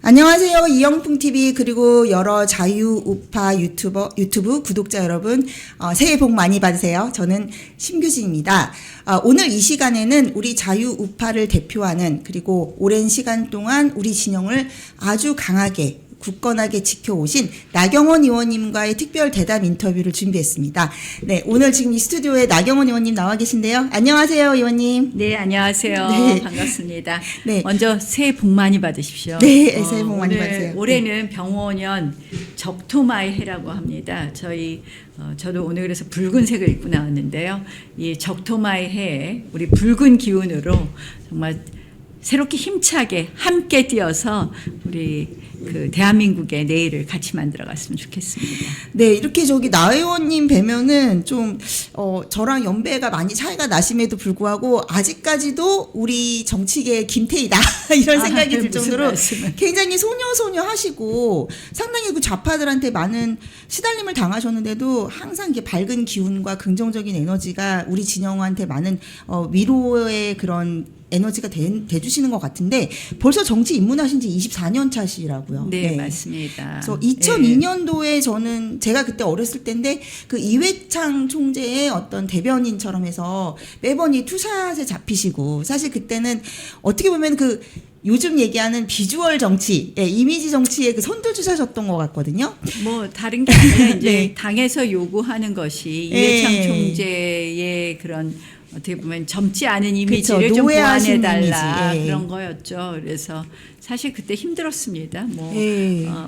안녕하세요. 이영풍 TV 그리고 여러 자유우파 유튜브 구독자 여러분, 새해 복 많이 받으세요. 저는 심규진입니다. 오늘 이 시간에는 우리 자유우파를 대표하는, 그리고 오랜 시간 동안 우리 진영을 아주 강하게 굳건하게 지켜오신 나경원 의원님과의 특별 대담 인터뷰를 준비했습니다. 네, 오늘 지금 이 스튜디오에 나경원 의원님 나와 계신데요. 안녕하세요, 의원님. 네, 안녕하세요. 네. 반갑습니다. 네. 먼저 새해 복 많이 받으십시오. 네, 새해 복 많이 받으세요. 올해는 병원년 적토마의 해라고 합니다. 저도 오늘 그래서 붉은색을 입고 나왔는데요. 이 적토마의 해에 우리 붉은 기운으로 정말 새롭게 힘차게 함께 뛰어서 우리 그 대한민국의 내일을 같이 만들어갔으면 좋겠습니다. 네, 이렇게 나 의원님 뵈면은 좀 저랑 연배가 많이 차이가 나심에도 불구하고 아직까지도 우리 정치계의 김태희다 이런 생각이 들 정도로 말씀을. 굉장히 소녀 하시고 상당히 그 좌파들한테 많은 시달림을 당하셨는데도 항상 이렇게 밝은 기운과 긍정적인 에너지가 우리 진영한테 많은 위로의 그런 에너지가 돼주시는 것 같은데, 벌써 정치 입문하신 지 24년 차시라고요. 네, 맞습니다. 그래서 2002년도에 제가 그때 어렸을 때인데, 그 이회창 총재의 어떤 대변인처럼 해서 매번 이 투샷에 잡히시고, 사실 그때는 어떻게 보면 요즘 얘기하는 비주얼 정치, 이미지 정치에 선두주자셨던 것 같거든요. 뭐 다른 게 아니라 이제 네. 당에서 요구하는 것이 이회창 총재의 그런 어떻게 보면 젊지 않은 이미지를 좀 보완해달라 그런 거였죠. 그래서 사실 그때 힘들었습니다.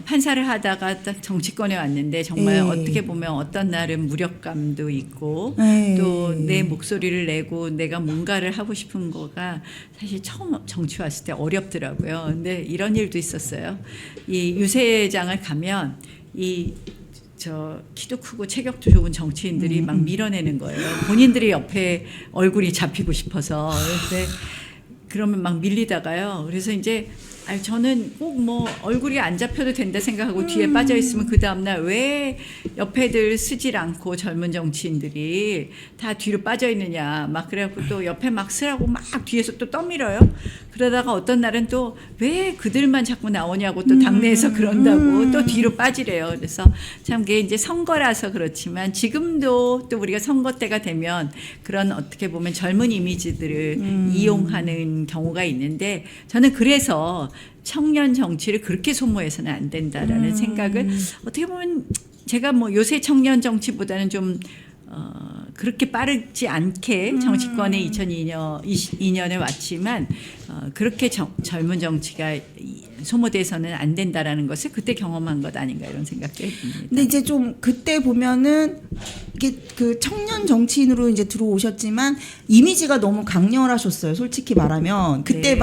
판사를 하다가 딱 정치권에 왔는데 정말 어떻게 보면 어떤 날은 무력감도 있고 또 내 목소리를 내고 내가 뭔가를 하고 싶은 거가 사실 처음 정치 왔을 때 어렵더라고요. 근데 이런 일도 있었어요. 이 유세장을 가면 키도 크고 체격도 좋은 정치인들이 막 밀어내는 거예요. 본인들이 옆에 얼굴이 잡히고 싶어서. 근데 그러면 막 밀리다가요. 그래서 이제 저는 꼭 얼굴이 안 잡혀도 된다 생각하고 뒤에 빠져 있으면 그 다음날 왜 옆에들 쓰질 않고 젊은 정치인들이 다 뒤로 빠져 있느냐 막 그래갖고 또 옆에 막 쓰라고 막 뒤에서 또 떠밀어요. 그러다가 어떤 날은 또 왜 그들만 자꾸 나오냐고 또 당내에서 그런다고 또 뒤로 빠지래요. 그래서 참 그게 이제 선거라서 그렇지만 지금도 또 우리가 선거 때가 되면 그런 어떻게 보면 젊은 이미지들을 이용하는 경우가 있는데, 저는 그래서 청년 정치를 그렇게 소모해서는 안 된다라는 생각을, 어떻게 보면 제가 요새 청년 정치보다는 좀 그렇게 빠르지 않게 정치권에 2002년에 왔지만 그렇게 젊은 정치가 소모돼서는 안 된다라는 것을 그때 경험한 것 아닌가 이런 생각이 듭니다. 근데 이제 좀 그때 보면은 이게 청년 정치인으로 이제 들어오셨지만 이미지가 너무 강렬하셨어요. 솔직히 말하면 그때 네.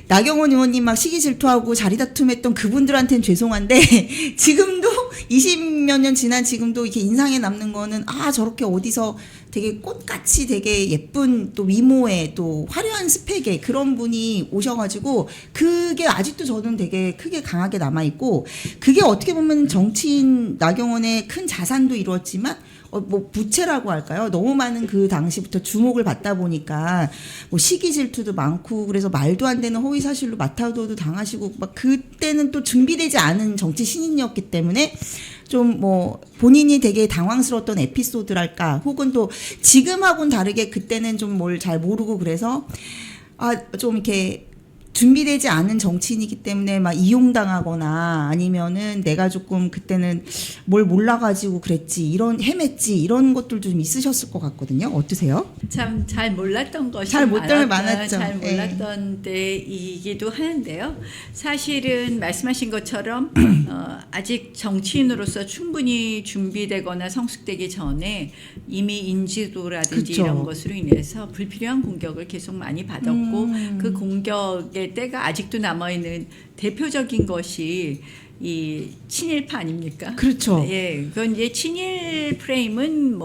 나경원 의원님 막 시기 질투하고 자리 다툼했던 그분들한테는 죄송한데 지금도 20몇 년 지난 지금도 이렇게 인상에 남는 거는 저렇게 어디서 되게 꽃같이 되게 예쁜 또 미모에 또 화려한 스펙에 그런 분이 오셔가지고 그게 아직도 저는 되게 크게 강하게 남아있고, 그게 어떻게 보면 정치인 나경원의 큰 자산도 이루었지만 부채라고 할까요? 너무 많은 그 당시부터 주목을 받다 보니까 시기 질투도 많고, 그래서 말도 안 되는 허위 사실로 마타도도 당하시고 막 그때는 또 준비되지 않은 정치 신인이었기 때문에 좀 본인이 되게 당황스러웠던 에피소드랄까, 혹은 또 지금하고는 다르게 그때는 좀 뭘 잘 모르고 그래서 좀 이렇게 준비되지 않은 정치인이기 때문에 막 이용당하거나 아니면은 내가 조금 그때는 뭘 몰라가지고 헤맸지 이런 것들도 좀 있으셨을 것 같거든요. 어떠세요? 참 잘 몰랐던 것이 잘 많았죠. 잘 몰랐던 때이기도 하는데요. 사실은 말씀하신 것처럼 아직 정치인으로서 충분히 준비되거나 성숙되기 전에 이미 인지도라든지 그쵸. 이런 것으로 인해서 불필요한 공격을 계속 많이 받았고 그 공격의 때가 아직도 남아있는 대표적인 것이 이 친일파 아닙니까? 그렇죠. 예, 그건 이제 친일 프레임은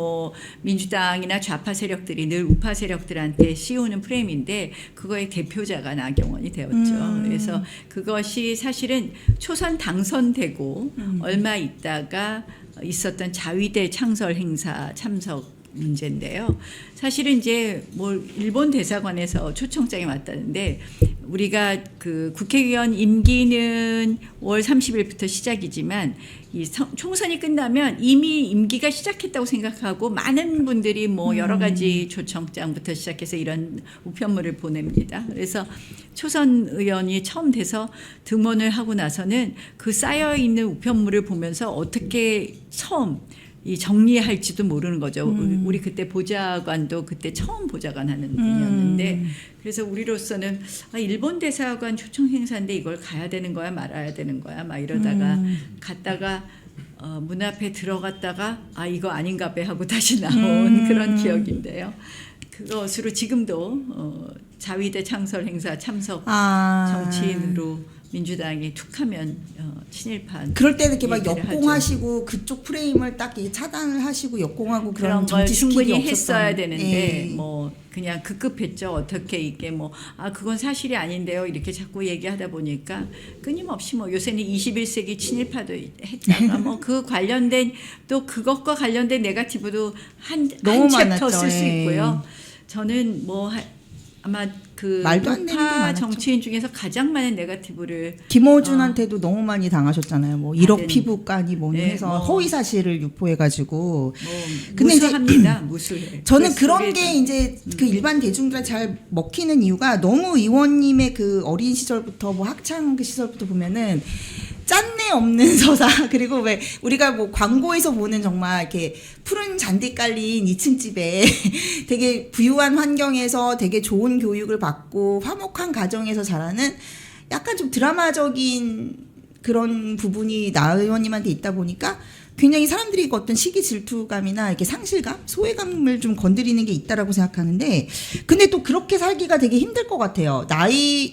민주당이나 좌파 세력들이 늘 우파 세력들한테 씌우는 프레임인데 그거의 대표자가 나경원이 되었죠. 그래서 그것이 사실은 초선 당선되고 얼마 있다가 있었던 자위대 창설 행사 참석 문제인데요. 사실은 이제 뭐 일본 대사관에서 초청장이 왔다는데 우리가 그 국회의원 임기는 5월 30일부터 시작이지만 이 총선이 끝나면 이미 임기가 시작했다고 생각하고 많은 분들이 뭐 여러 가지 초청장부터 시작해서 이런 우편물을 보냅니다. 그래서 초선 의원이 처음 돼서 등원을 하고 나서는 그 쌓여 있는 우편물을 보면서 어떻게 처음 이 정리할지도 모르는 거죠. 우리 그때 보좌관도 그때 처음 보좌관 하는 분이었는데 그래서 우리로서는 일본 대사관 초청 행사인데 이걸 가야 되는 거야 말아야 되는 거야 막 이러다가 갔다가 문 앞에 들어갔다가 이거 아닌가 봐 하고 다시 나온 그런 기억인데요. 그것으로 지금도 자위대 창설 행사 참석 정치인으로 민주당이 툭하면 친일파 그럴 때는 이렇게 막 얘기를 역공하시고 그쪽 프레임을 딱 차단을 하시고 역공하고 그런 걸 정치 충분히 스킬이 했어야 없었던. 되는데 예. 뭐 그냥 급급했죠. 어떻게 이게 뭐 그건 사실이 아닌데요. 이렇게 자꾸 얘기하다 보니까 끊임없이 뭐 요새는 21세기 친일파도 했다가 뭐 그 관련된 또 그것과 관련된 네거티브도 한 너무 챕터 많았죠. 쓸 수 예. 있고요. 저는 뭐 아마 그 말도 안 되는 게 우파 많았죠. 정치인 중에서 가장 많은 네거티브를 김어준한테도 너무 많이 당하셨잖아요. 뭐 1억 다른- 피부까지 뭐니 네, 해서 뭐. 허위 사실을 유포해가지고. 뭐 근데 이제 무수합니다. 무수해. 저는 그 그런 속에 게 이제 그 일반 대중들한테 잘 먹히는 이유가 너무 의원님의 그 어린 시절부터 뭐 학창 그 시절부터 보면은 짠내 없는 서사 그리고 왜 우리가 뭐 광고에서 보는 정말 이렇게 푸른 잔디 깔린 2층 집에 되게 부유한 환경에서 되게 좋은 교육을 받고 화목한 가정에서 자라는 약간 좀 드라마적인 그런 부분이 나 의원님한테 있다 보니까 굉장히 사람들이 어떤 시기 질투감이나 이렇게 상실감, 소외감을 좀 건드리는 게 있다라고 생각하는데, 근데 또 그렇게 살기가 되게 힘들 것 같아요.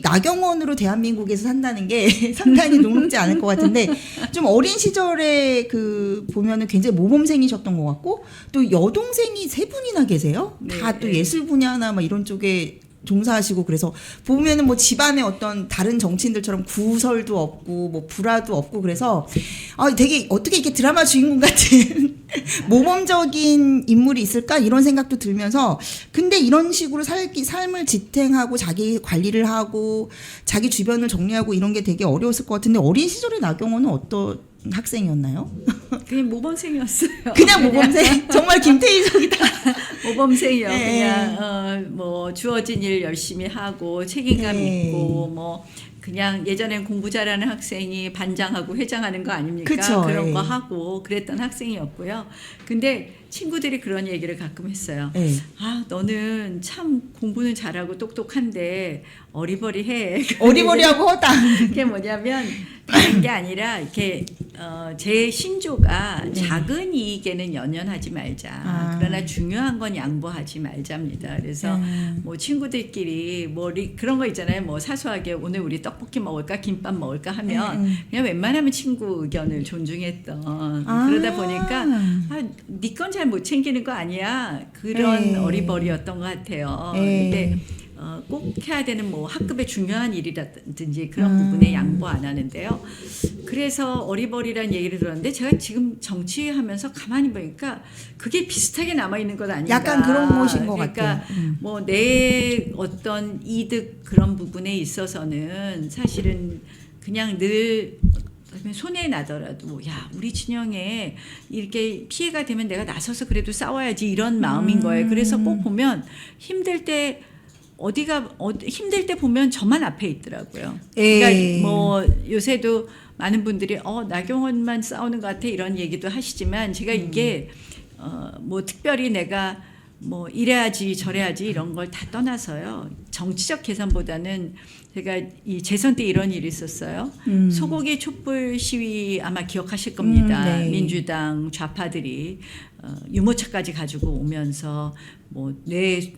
나경원으로 대한민국에서 산다는 게 상당히 녹록지 않을 것 같은데, 좀 어린 시절에 그 보면은 굉장히 모범생이셨던 것 같고, 또 여동생이 3분이나 계세요. 네, 다 또 네. 예술 분야나 막 이런 쪽에 종사하시고 그래서 보면은 뭐 집안에 어떤 다른 정치인들처럼 구설도 없고 뭐 불화도 없고 그래서 되게 어떻게 이렇게 드라마 주인공 같은 모범적인 인물이 있을까 이런 생각도 들면서 근데 이런 식으로 삶을 지탱하고 자기 관리를 하고 자기 주변을 정리하고 이런 게 되게 어려웠을 것 같은데 어린 시절에 나경원은 어떤 학생이었나요? 그냥 모범생이었어요. 그냥 모범생? 정말 김태희적이다. 모범생이요. 네. 그냥 뭐 주어진 일 열심히 하고 책임감 네. 있고 뭐 그냥 예전엔 공부 잘하는 학생이 반장하고 회장하는 거 아닙니까? 그쵸, 그런 예. 거 하고 그랬던 학생이었고요. 근데 친구들이 그런 얘기를 가끔 했어요. 네. 너는 참 공부는 잘하고 똑똑한데 어리버리해. 어리버리하고 허당. 그게 뭐냐면 다른 게 아니라 이렇게 제 신조가 작은 이익에는 연연하지 말자. 그러나 중요한 건 양보하지 말자입니다. 그래서 뭐 친구들끼리 뭐 그런 거 있잖아요. 뭐 사소하게 오늘 우리 떡볶이 먹을까 김밥 먹을까 하면 그냥 웬만하면 친구 의견을 존중했던 그러다 보니까 네 건 잘 못 챙기는 거 아니야. 그런 어리버리였던 것 같아요. 근데 꼭 해야 되는 뭐 학급의 중요한 일이라든지 그런 부분에 양보 안 하는데요. 그래서 어리버리란 얘기를 들었는데 제가 지금 정치하면서 가만히 보니까 그게 비슷하게 남아 있는 것 아닌가. 약간 그런 것인 것 그러니까 같아요. 뭐 내 어떤 이득 그런 부분에 있어서는 사실은 그냥 늘 손해 나더라도 야 우리 진영에 이렇게 피해가 되면 내가 나서서 그래도 싸워야지 이런 마음인 거예요. 그래서 꼭 보면 힘들 때 힘들 때 보면 저만 앞에 있더라고요. 그러니까 뭐 요새도 많은 분들이 나경원만 싸우는 것 같아 이런 얘기도 하시지만 제가 이게 뭐 특별히 내가 뭐 이래야지 저래야지 이런 걸 다 떠나서요. 정치적 계산보다는 제가 이 재선 때 이런 일이 있었어요. 소고기 촛불 시위 아마 기억하실 겁니다. 네. 민주당 좌파들이 유모차까지 가지고 오면서 뭐 뇌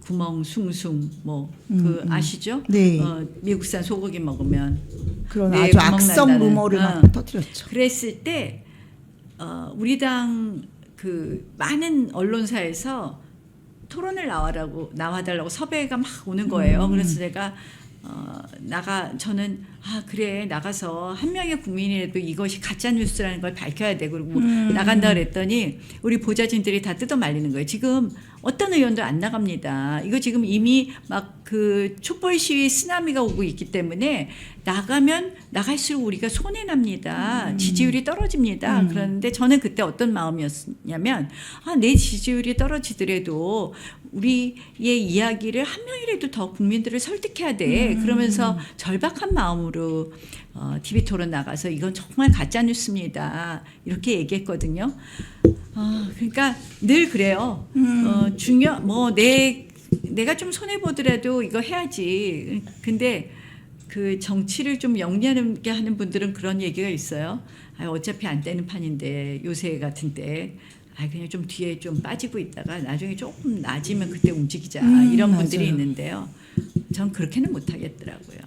구멍 숭숭 뭐 그 아시죠? 네. 미국산 소고기 먹으면 그런 뇌 아주 구멍 악성 난다는, 루머를 막 터뜨렸죠. 그랬을 때 우리 당 그 많은 언론사에서 토론을 나와달라고 섭외가 막 오는 거예요. 그래서 제가 저는 그래 나가서 한 명의 국민이라도 이것이 가짜 뉴스라는 걸 밝혀야 돼. 그리고 나간다 그랬더니 우리 보좌진들이 다 뜯어 말리는 거예요. 지금 어떤 의원도 안 나갑니다. 이거 지금 이미 막 그 촛불 시위 쓰나미가 오고 있기 때문에 나가면 나갈수록 우리가 손해 납니다. 지지율이 떨어집니다. 그런데 저는 그때 어떤 마음이었냐면 내 지지율이 떨어지더라도 우리의 이야기를 한 명이라도 더 국민들을 설득해야 돼. 그러면서 절박한 마음으로 TV 토론 나가서 이건 정말 가짜 뉴스입니다. 이렇게 얘기했거든요. 그러니까 늘 그래요. 내가 좀 손해 보더라도 이거 해야지. 근데 그 정치를 좀 영리하게 하는 분들은 그런 얘기가 있어요. 어차피 안 되는 판인데 요새 같은 때 그냥 좀 뒤에 좀 빠지고 있다가 나중에 조금 나아지면 그때 움직이자 이런 분들이 맞아요. 있는데요. 전 그렇게는 못 하겠더라고요.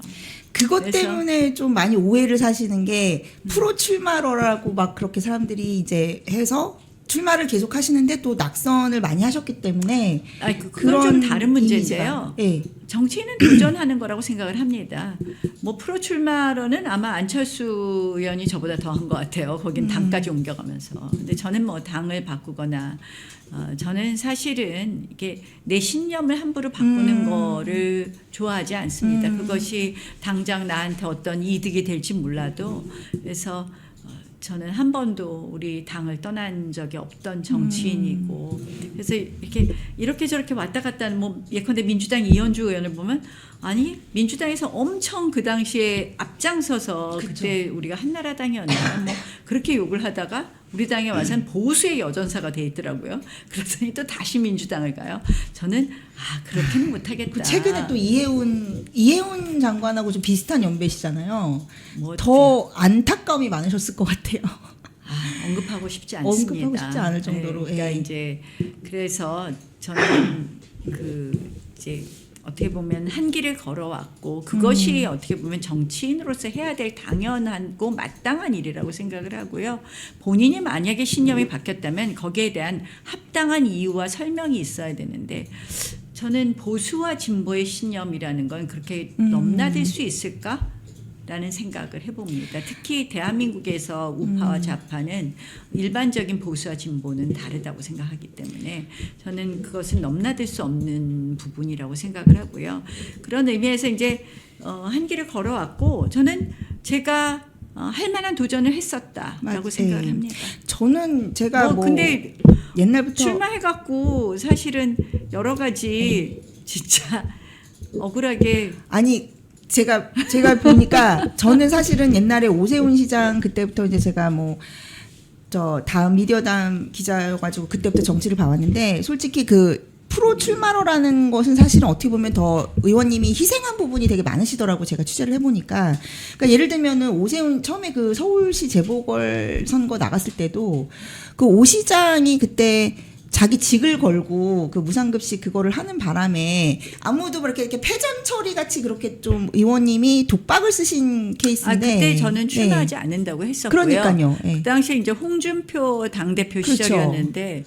그것 그래서 때문에 좀 많이 오해를 사시는 게 프로 출마러라고 막 그렇게 사람들이 이제 해서 출마를 계속 하시는데 또 낙선을 많이 하셨기 때문에 그건 좀 다른 문제인데요. 예. 정치인은 도전하는 거라고 생각을 합니다. 뭐 프로 출마로는 아마 안철수 의원이 저보다 더 한 것 같아요. 거긴 당까지 옮겨가면서. 근데 저는 뭐 당을 바꾸거나 저는 사실은 이게 내 신념을 함부로 바꾸는 거를 좋아하지 않습니다. 그것이 당장 나한테 어떤 이득이 될지 몰라도 그래서 저는 한 번도 우리 당을 떠난 적이 없던 정치인이고 그래서 이렇게 저렇게 왔다 갔다 하는 뭐 예컨대 민주당 이현주 의원을 보면 아니 민주당에서 엄청 그 당시에 앞장서서 그쵸. 그때 우리가 한나라당이었나 뭐 그렇게 욕을 하다가 우리 당에 와서는 보수의 여전사가 돼 있더라고요. 그러더니 또 다시 민주당을 가요. 저는 그렇게는 못하겠다. 최근에 또 이해운 장관하고 좀 비슷한 연배시잖아요. 뭐 더 안타까움이 많으셨을 것 같아요. 언급하고 싶지 않습니다. 언급하고 싶지 않을 정도로. 그러니까 예. 이제 그래서 저는 이제 어떻게 보면 한 길을 걸어왔고 그것이 어떻게 보면 정치인으로서 해야 될 당연하고 마땅한 일이라고 생각을 하고요. 본인이 만약에 신념이 바뀌었다면 거기에 대한 합당한 이유와 설명이 있어야 되는데 저는 보수와 진보의 신념이라는 건 그렇게 넘나들 수 있을까? 라는 생각을 해봅니다. 특히 대한민국에서 우파와 좌파는 일반적인 보수와 진보는 다르다고 생각하기 때문에 저는 그것은 넘나들 수 없는 부분이라고 생각을 하고요. 그런 의미에서 이제 한 길을 걸어왔고 저는 제가 할 만한 도전을 했었다라고 생각을 합니다. 저는 제가 근데 옛날부터 출마해갖고 사실은 여러 가지 진짜 억울하게 제가 보니까 저는 사실은 옛날에 오세훈 시장 그때부터 이제 제가 다음 미디어담 기자여가지고 그때부터 정치를 봐왔는데 솔직히 그 프로 출마로라는 것은 사실은 어떻게 보면 더 의원님이 희생한 부분이 되게 많으시더라고 제가 취재를 해보니까 그러니까 예를 들면은 오세훈 처음에 그 서울시 재보궐 선거 나갔을 때도 그 오 시장이 그때 자기 직을 걸고 그 무상급식 그거를 하는 바람에 아무도 이렇게 패전 처리 같이 그렇게 좀 의원님이 독박을 쓰신 케이스인데 그때 저는 출마하지 않는다고 했었고요. 그러니까요. 네. 그 당시에 이제 홍준표 당대표 그렇죠. 시절이었는데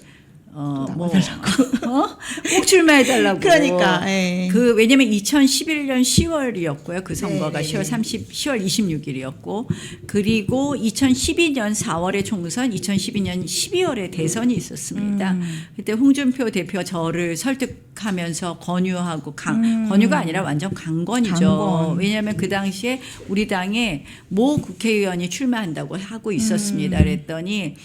꼭 출마해달라고. 그러니까. 예. 왜냐면 2011년 10월이었고요. 그 선거가 네, 10월 26일이었고, 그리고 2012년 4월에 총선, 2012년 12월에 대선이 있었습니다. 그때 홍준표 대표가 저를 설득하면서 권유하고, 권유가 아니라 완전 강권이죠. 강권. 왜냐하면 그 당시에 우리 당에 모 국회의원이 출마한다고 하고 있었습니다. 그랬더니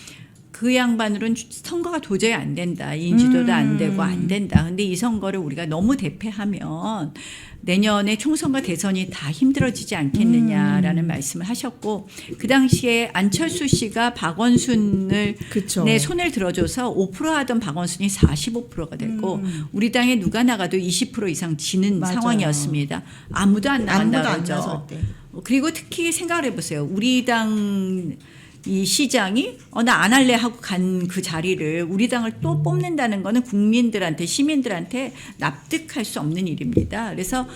그 양반으로는 선거가 도저히 안 된다. 인지도도 안 되고 안 된다. 근데 이 선거를 우리가 너무 대패하면 내년에 총선과 대선이 다 힘들어지지 않겠느냐라는 말씀을 하셨고 그 당시에 안철수 씨가 박원순을 그쵸. 내 손을 들어줘서 5% 하던 박원순이 45%가 됐고 우리 당에 누가 나가도 20% 이상 지는 맞아요. 상황이었습니다. 아무도 안 나간다 아무도 안 그러죠. 나설 때. 그리고 특히 생각을 해보세요. 우리 당 이 시장이 나 안 할래 하고 간 그 자리를 우리 당을 또 뽑는다는 거는 국민들한테 시민들한테 납득할 수 없는 일입니다. 그래서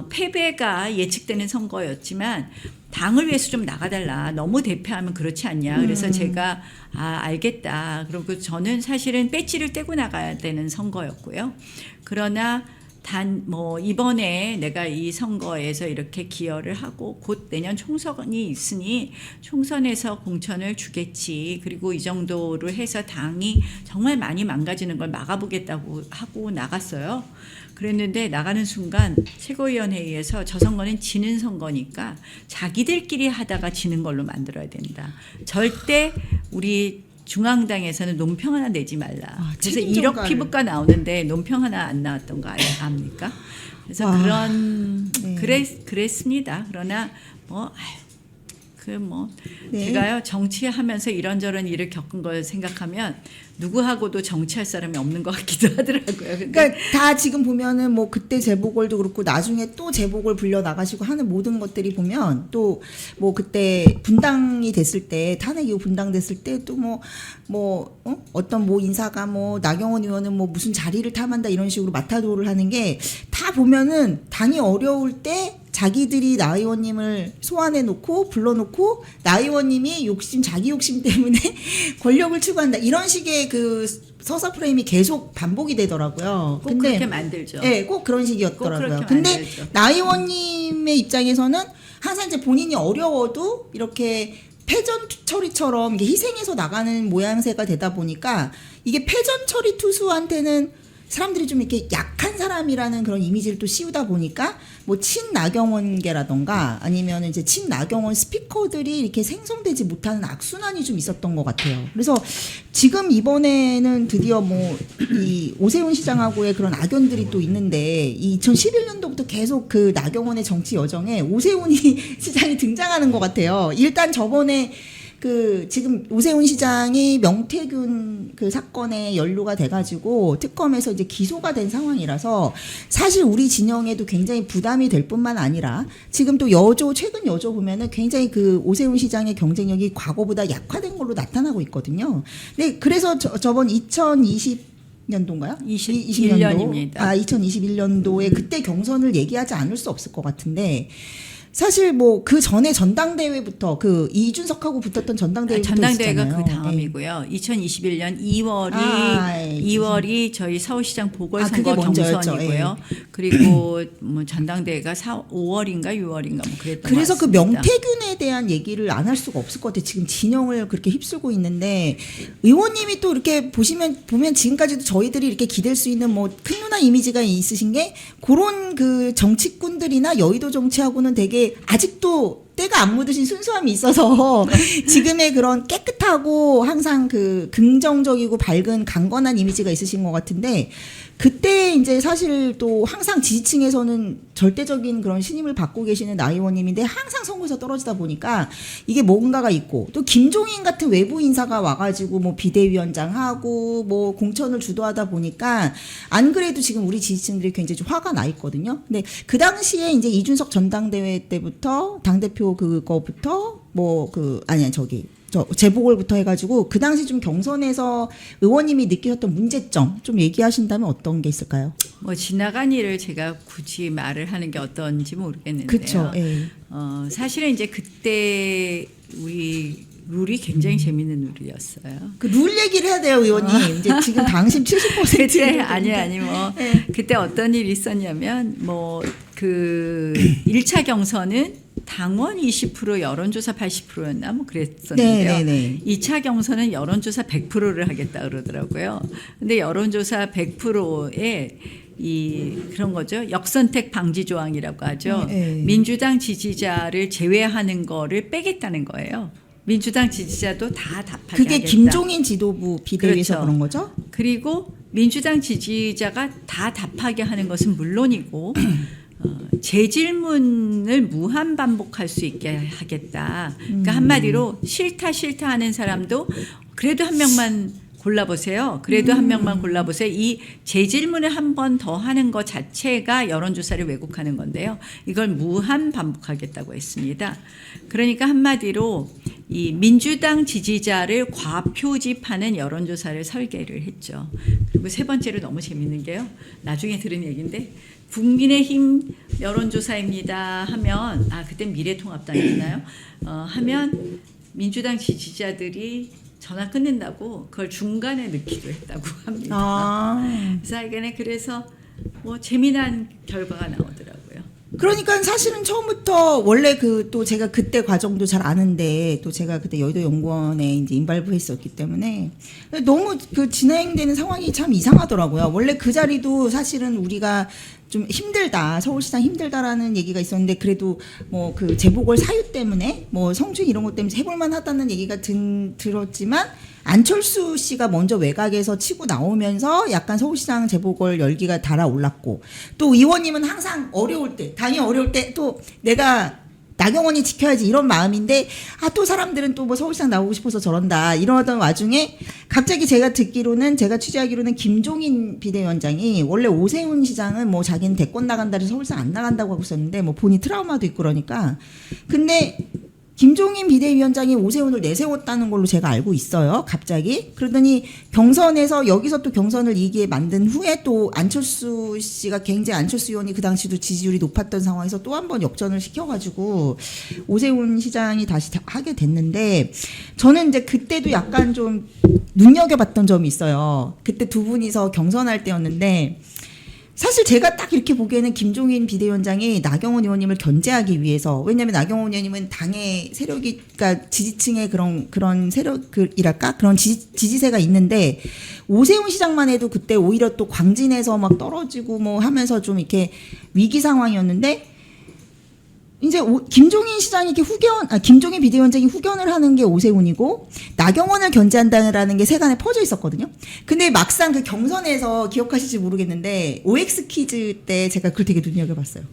패배가 예측되는 선거였지만 당을 위해서 좀 나가달라. 너무 대패하면 그렇지 않냐. 그래서 제가 알겠다. 그리고 저는 사실은 배지를 떼고 나가야 되는 선거였고요. 그러나 뭐 이번에 내가 이 선거에서 이렇게 기여를 하고 곧 내년 총선이 있으니 총선에서 공천을 주겠지. 그리고 이 정도로 해서 당이 정말 많이 망가지는 걸 막아보겠다고 하고 나갔어요. 그랬는데 나가는 순간 최고위원회의에서 저 선거는 지는 선거니까 자기들끼리 하다가 지는 걸로 만들어야 된다. 절대 우리 중앙당에서는 논평 하나 내지 말라. 그래서 1억 피부과 나오는데 논평 하나 안 나왔던 거 압니까? 그래서 그런 그랬습니다. 그러나 뭐 네. 제가요 정치하면서 이런저런 일을 겪은 걸 생각하면 누구하고도 정치할 사람이 없는 것 같기도 하더라고요. 근데 그러니까 다 지금 보면은 뭐 그때 재보궐도 그렇고 나중에 또 재보궐 불려 나가시고 하는 모든 것들이 보면 또 뭐 그때 분당이 됐을 때 탄핵 이후 분당됐을 때 또 어떤 뭐 인사가 뭐 나경원 의원은 뭐 무슨 자리를 탐한다 이런 식으로 마타도를 하는 게 다 보면은 당이 어려울 때 자기들이 나 의원님을 소환해 놓고 불러놓고 나 의원님이 자기 욕심 때문에 권력을 추구한다 이런 식의 그 서사 프레임이 계속 반복이 되더라고요. 꼭 그렇게 만들죠. 네, 꼭 그런 식이었더라고요. 그렇게 근데 만들죠. 나 의원님의 입장에서는 항상 이제 본인이 어려워도 이렇게 패전 처리처럼 이게 희생해서 나가는 모양새가 되다 보니까 이게 패전 처리 투수한테는 사람들이 좀 이렇게 약한 사람이라는 그런 이미지를 또 씌우다 보니까 뭐 친나경원계라던가 아니면 이제 친나경원 스피커들이 이렇게 생성되지 못하는 악순환이 좀 있었던 것 같아요. 그래서 지금 이번에는 드디어 뭐 이 오세훈 시장하고의 그런 악연들이 또 있는데 2011년도부터 계속 그 나경원의 정치 여정에 오세훈이 시장이 등장하는 것 같아요. 일단 저번에 그 지금 오세훈 시장이 명태균 그 사건에 연루가 돼가지고 특검에서 이제 기소가 된 상황이라서 사실 우리 진영에도 굉장히 부담이 될 뿐만 아니라 지금 또 최근 여조 보면은 굉장히 그 오세훈 시장의 경쟁력이 과거보다 약화된 걸로 나타나고 있거든요. 네, 그래서 저번 2020년도인가요? 21년입니다. 2021년도에 그때 경선을 얘기하지 않을 수 없을 것 같은데. 사실 뭐 그 전에 전당대회부터 그 이준석하고 붙었던 전당대회부터 전당대회가 있었잖아요. 그 다음이고요. 2021년 2월이 저희 서울시장 보궐선거 경선이고요. 그리고 뭐 전당대회가 5월인가 6월인가 뭐 그랬던 그래서 것 그 같습니다. 명태균에 대한 얘기를 안 할 수가 없을 것 같아요. 지금 진영을 그렇게 휩쓸고 있는데 의원님이 또 이렇게 보면 지금까지도 저희들이 이렇게 기댈 수 있는 뭐 큰 누나 이미지가 있으신 게 그런 그 정치꾼들이나 여의도 정치하고는 되게 아직도 때가 안 묻으신 순수함이 있어서 지금의 그런 깨끗하고 항상 그 긍정적이고 밝은 강건한 이미지가 있으신 것 같은데 그때 이제 사실 또 항상 지지층에서는 절대적인 그런 신임을 받고 계시는 나 의원님인데 항상 선거에서 떨어지다 보니까 이게 뭔가가 있고 또 김종인 같은 외부 인사가 와가지고 뭐 비대위원장하고 뭐 공천을 주도하다 보니까 안 그래도 지금 우리 지지층들이 굉장히 좀 화가 나 있거든요. 근데 그 당시에 이제 이준석 전당대회 때부터 당대표 그거부터 재보궐부터 해가지고 그 당시 좀 경선에서 의원님이 느끼셨던 문제점 좀 얘기하신다면 어떤 게 있을까요? 뭐 지나간 일을 제가 굳이 말을 하는 게 어떤지 모르겠는데요. 그렇죠. 예. 사실은 이제 그때 우리 룰이 굉장히 재밌는 룰이었어요. 그 룰 얘기를 해야 돼요, 의원님. 이제 지금 당심 70%. 그때 아니 뭐 그때 어떤 일이 있었냐면 뭐 그 1차 경선은 당원 20% 여론조사 80%였나 뭐 그랬었는데요. 네네네. 2차 경선은 여론조사 100%를 하겠다 그러더라고요. 근데 여론조사 100%에 그런 거죠. 역선택 방지 조항이라고 하죠. 민주당 지지자를 제외하는 거를 빼겠다는 거예요. 민주당 지지자도 다 답하게 그게 하겠다. 김종인 지도부 비대위에서 그렇죠. 그런 거죠? 그리고 민주당 지지자가 다 답하게 하는 것은 물론이고 재질문을 무한 반복할 수 있게 하겠다. 그러니까 한마디로 싫다 하는 사람도 그래도 한 명만 골라보세요. 그래도 한 명만 골라보세요. 이 재질문을 한 번 더 하는 것 자체가 여론조사를 왜곡하는 건데요. 이걸 무한 반복하겠다고 했습니다. 그러니까 한마디로 이 민주당 지지자를 과표집하는 여론조사를 설계를 했죠. 그리고 세 번째로 너무 재밌는 게요. 나중에 들은 얘기인데 국민의힘 여론조사입니다 하면 그때 미래통합당이었나요? 하면 민주당 지지자들이 전화 끊는다고 그걸 중간에 넣기도 했다고 합니다. 그래서 뭐 재미난 결과가 나오더라고요. 그러니까 사실은 처음부터 원래 그 또 제가 그때 과정도 잘 아는데 또 제가 그때 여의도 연구원에 이제 인발부했었기 때문에 너무 그 진행되는 상황이 참 이상하더라고요. 원래 그 자리도 사실은 우리가 좀 힘들다, 서울시장 힘들다라는 얘기가 있었는데 그래도 뭐 그 재보궐 사유 때문에 뭐 성추행 이런 것 때문에 해볼만 하다는 얘기가 들었지만 안철수 씨가 먼저 외곽에서 치고 나오면서 약간 서울시장 재보궐 열기가 달아올랐고 또 의원님은 항상 어려울 때, 당이 어려울 때 또 내가 나경원이 지켜야지 이런 마음인데 또 사람들은 또 뭐 서울시장 나오고 싶어서 저런다 이러던 와중에 갑자기 제가 듣기로는 제가 취재하기로는 김종인 비대위원장이 원래 오세훈 시장은 뭐 자기는 대권 나간다 해서 서울시장 안 나간다고 하고 있었는데 뭐 본인 트라우마도 있고 그러니까 근데 김종인 비대위원장이 오세훈을 내세웠다는 걸로 제가 알고 있어요. 갑자기. 그러더니 경선에서 여기서 또 경선을 이기게 만든 후에 또 안철수 씨가 굉장히 안철수 의원이 그 당시도 지지율이 높았던 상황에서 또 한 번 역전을 시켜가지고 오세훈 시장이 다시 하게 됐는데 저는 이제 그때도 약간 좀 눈여겨봤던 점이 있어요. 그때 두 분이서 경선할 때였는데 사실 제가 딱 이렇게 보기에는 김종인 비대위원장이 나경원 의원님을 견제하기 위해서 왜냐하면 나경원 의원님은 당의 세력이 그러니까 지지층의 그런 세력이랄까 그런 지지세가 있는데 오세훈 시장만 해도 그때 오히려 또 광진에서 막 떨어지고 뭐 하면서 좀 이렇게 위기 상황이었는데 이제 김종인 시장이 이렇게 김종인 비대위원장이 후견을 하는 게 오세훈이고 나경원을 견제한다는 게 세간에 퍼져 있었거든요. 근데 막상 그 경선에서 기억하실지 모르겠는데 OX 퀴즈 때 제가 그걸 되게 눈여겨봤어요.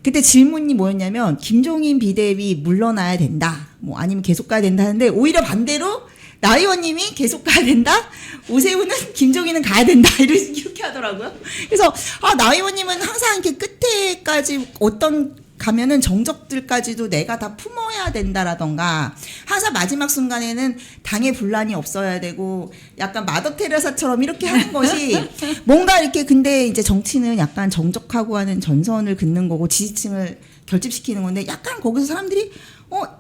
그때 질문이 뭐였냐면 김종인 비대위 물러나야 된다, 뭐 아니면 계속 가야 된다 하는데 오히려 반대로 나 의원님이 계속 가야 된다, 오세훈은 김종인은 가야 된다 이렇게 하더라고요. 그래서 나 의원님은 항상 이렇게 끝에까지 어떤 가면은 정적들까지도 내가 다 품어야 된다라던가 항상 마지막 순간에는 당의 분란이 없어야 되고 약간 마더 테레사처럼 이렇게 하는 것이 뭔가 이렇게 근데 이제 정치는 약간 정적하고 하는 전선을 긋는 거고 지지층을 결집시키는 건데 약간 거기서 사람들이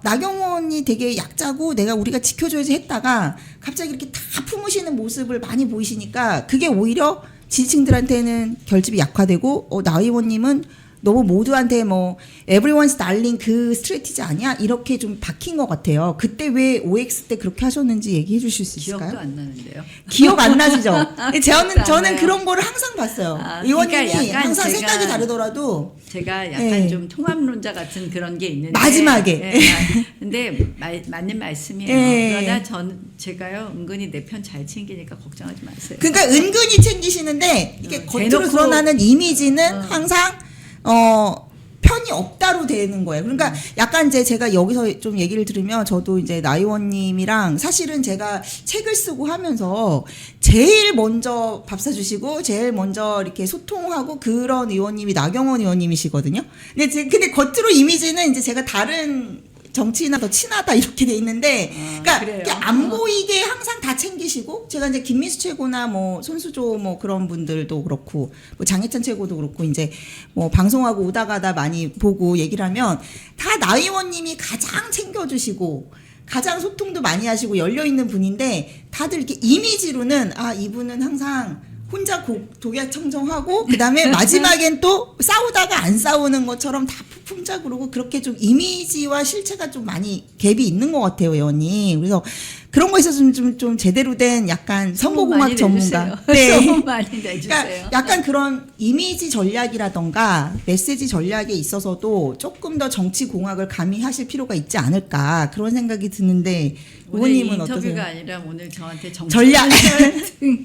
나경원이 되게 약자고 우리가 지켜줘야지 했다가 갑자기 이렇게 다 품으시는 모습을 많이 보이시니까 그게 오히려 지지층들한테는 결집이 약화되고 나 의원님은 너무 모두한테 뭐 everyone's darling 그 스트래티지 아니야? 이렇게 좀 박힌 것 같아요. 그때 왜 OX 때 그렇게 하셨는지 얘기해 주실 수 있을까요? 기억도 안 나는데요. 기억 안 나시죠? 저는 그런 거를 항상 봤어요. 의원님이 그러니까 항상 생각이 다르더라도 제가 약간 네. 좀 통합론자 같은 그런 게 있는데 마지막에. 네, 근데 맞는 말씀이에요. 네. 그러나 제가요 은근히 내 편 잘 챙기니까 걱정하지 마세요. 그러니까 은근히 챙기시는데 이게 겉으로 대놓고, 드러나는 이미지는 항상 편이 없다로 되는 거예요. 그러니까 약간 이제 제가 여기서 좀 얘기를 들으면 저도 이제 나 의원님이랑 사실은 제가 책을 쓰고 하면서 제일 먼저 밥 사주시고 제일 먼저 이렇게 소통하고 그런 의원님이 나경원 의원님이시거든요. 근데 겉으로 이미지는 이제 제가 다른 정치인이나 더 친하다 이렇게 돼 있는데, 그러니까 그래요? 안 보이게 항상 다 챙기시고, 제가 이제 김민수 최고나 뭐 손수조 뭐 그런 분들도 그렇고, 뭐 장혜찬 최고도 그렇고 이제 뭐 방송하고 오다 가다 많이 보고 얘기를 하면 다 나 의원님이 가장 챙겨주시고. 가장 소통도 많이 하시고 열려 있는 분인데 다들 이렇게 이미지로는 이분은 항상 혼자 독야청정하고 그다음에 마지막엔 또 싸우다가 안 싸우는 것처럼 다 풍자 그러고 그렇게 좀 이미지와 실체가 좀 많이 갭이 있는 것 같아요, 의원님. 그래서 그런 거에 있어서 좀 제대로 된 약간 선거공학 전문가. 네. 소문 많이 내주세요. 그러니까 약간 그런 이미지 전략이라던가 메시지 전략에 있어서도 조금 더 정치 공학을 가미하실 필요가 있지 않을까 그런 생각이 드는데 오늘 의원님은 인터뷰가 어떠세요? 아니라 오늘 저한테 전략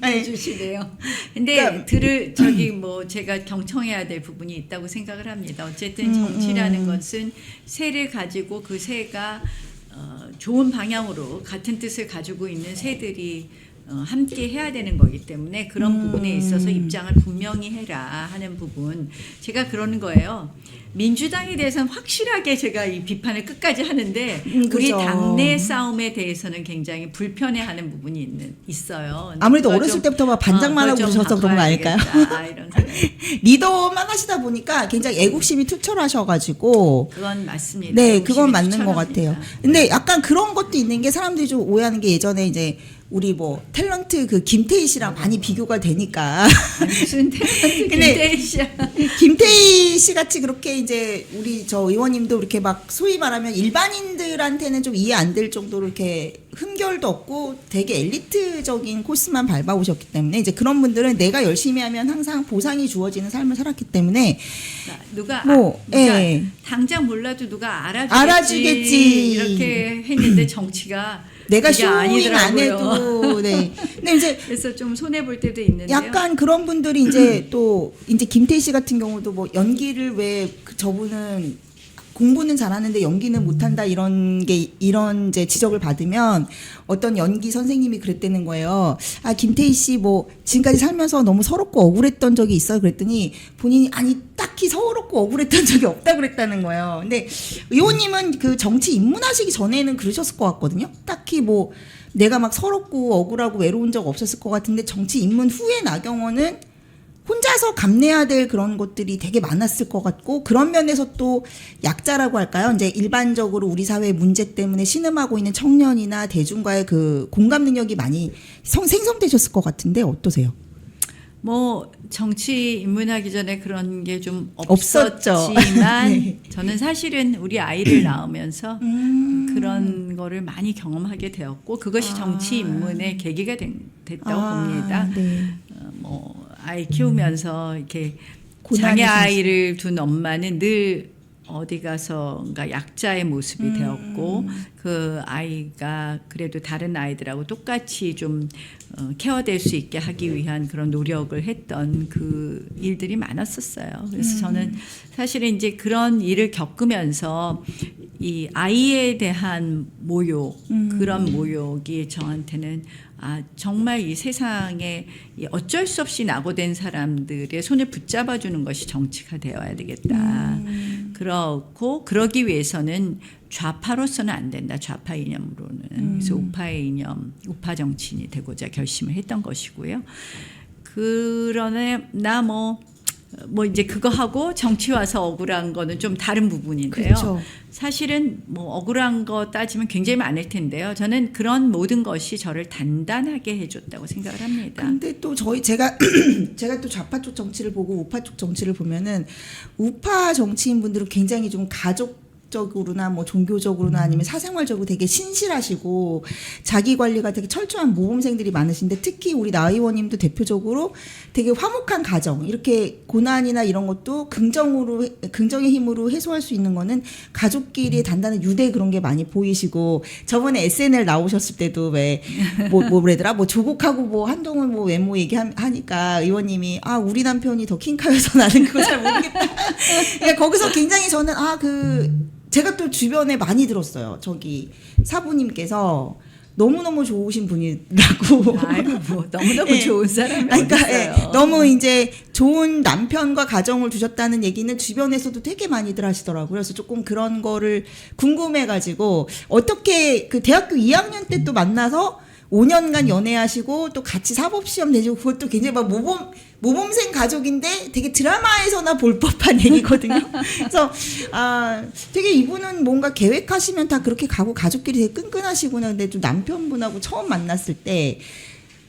해주시네요. 근데 그러니까, 제가 경청해야 될 부분이 있다고 생각을 합니다. 어쨌든 정치라는 것은 새를 가지고 그 새가 좋은 방향으로 같은 뜻을 가지고 있는 새들이 함께 해야 되는 거기 때문에 그런 부분에 있어서 입장을 분명히 해라 하는 부분 제가 그러는 거예요. 민주당에 대해서는 확실하게 제가 이 비판을 끝까지 하는데 우리 그렇죠. 당내 싸움에 대해서는 굉장히 불편해하는 부분이 있어요. 아무래도 어렸을 때부터 막 반장만 하고 그러셔서 그런 거 아닐까요? 이런 생각이. 리더만 하시다 보니까 굉장히 애국심이 투철하셔가지고 그건 맞습니다. 네, 그건 욕심이 맞는 것 투철합니다. 같아요. 근데 약간 그런 것도 있는 게 사람들이 좀 오해하는 게 예전에 이제 우리 뭐 탤런트 그 김태희 씨랑 많이 비교가 되니까. 아니, 무슨 탤런트 김태희 씨야. 김태희 씨 같이 그렇게 이제 우리 저 의원님도 이렇게 막 소위 말하면 일반인들한테는 좀 이해 안 될 정도로 이렇게 흠결도 없고 되게 엘리트적인 코스만 밟아오셨기 때문에 이제 그런 분들은 내가 열심히 하면 항상 보상이 주어지는 삶을 살았기 때문에 누가 예. 당장 몰라도 누가 알아주겠지. 이렇게 했는데 정치가 내가 그게 쇼잉 안 아니더라고요. 해도 네. 근데 이제 그래서 좀 손해 볼 때도 있는데요. 약간 그런 분들이 이제 또 이제 김태희 씨 같은 경우도 뭐 연기를 왜 저분은 공부는 잘하는데 연기는 못한다 이런 이제 지적을 받으면 어떤 연기 선생님이 그랬다는 거예요. 아 김태희 씨 뭐 지금까지 살면서 너무 서럽고 억울했던 적이 있어요. 그랬더니 본인이 아니 딱히 서럽고 억울했던 적이 없다 그랬다는 거예요. 근데 의원님은 그 정치 입문하시기 전에는 그러셨을 것 같거든요. 딱히 뭐 내가 막 서럽고 억울하고 외로운 적 없었을 것 같은데 정치 입문 후에 나경원은 혼자서 감내해야 될 그런 것들이 되게 많았을 것 같고 그런 면에서 또 약자라고 할까요? 이제 일반적으로 우리 사회 문제 때문에 신음하고 있는 청년이나 대중과의 그 공감 능력이 많이 생성되셨을 것 같은데 어떠세요? 뭐 정치 입문하기 전에 그런 게 좀 없었죠. 없었지만 네. 저는 사실은 우리 아이를 낳으면서 그런 거를 많이 경험하게 되었고 그것이 정치 입문의 계기가 됐다고 봅니다. 네. 뭐 아이 키우면서 이렇게 고난의 자기 아이를 둔 엄마는 늘 어디 가서가 약자의 모습이 되었고 그 아이가 그래도 다른 아이들하고 똑같이 좀 케어될 수 있게 하기 위한 그런 노력을 했던 그 일들이 많았었어요. 그래서 저는 사실은 이제 그런 일을 겪으면서 이 아이에 대한 모욕 그런 모욕이 저한테는 아 정말 이 세상에 이 어쩔 수 없이 낙오된 사람들의 손을 붙잡아 주는 것이 정치가 되어야 되겠다. 그렇고 그러기 위해서는 좌파로서는 안 된다. 좌파 이념으로는. 그래서 우파의 이념, 우파 정치인이 되고자 결심을 했던 것이고요. 그러나 뭐 이제 그거 하고 정치 와서 억울한 거는 좀 다른 부분인데요. 그렇죠. 사실은 뭐 억울한 거 따지면 굉장히 많을 텐데요. 저는 그런 모든 것이 저를 단단하게 해줬다고 생각을 합니다. 근데 또 제가 또 좌파 쪽 정치를 보고 우파 쪽 정치를 보면은 우파 정치인 분들은 굉장히 좀 가족적으로나 뭐 종교적으로나 아니면 사생활적으로 되게 신실하시고 자기 관리가 되게 철저한 모범생들이 많으신데 특히 우리 나 의원님도 대표적으로 되게 화목한 가정 이렇게 고난이나 이런 것도 긍정의 힘으로 해소할 수 있는 거는 가족끼리의 단단한 유대 그런 게 많이 보이시고 저번에 SNL 나오셨을 때도 왜 뭐래더라 뭐 조국하고 뭐 한동훈 뭐 외모 얘기하니까 의원님이 아 우리 남편이 더 킹카여서 나는 그거 잘 모르겠다. 그러니까 거기서 굉장히 저는 제가 또 주변에 많이 들었어요. 저기 사부님께서 너무너무 좋으신 분이라고. 아이고 뭐 너무너무 예. 좋은 사람이 그러니까 어딨어요. 너무 이제 좋은 남편과 가정을 두셨다는 얘기는 주변에서도 되게 많이들 하시더라고요. 그래서 조금 그런 거를 궁금해가지고 어떻게 그 대학교 2학년 때 또 만나서 5년간 연애하시고 또 같이 사법시험 내시고 그것도 굉장히 막 모범생 가족인데 되게 드라마에서나 볼 법한 얘기거든요. 그래서 되게 이분은 뭔가 계획하시면 다 그렇게 가고 가족끼리 되게 끈끈하시구나. 근데 좀 남편분하고 처음 만났을 때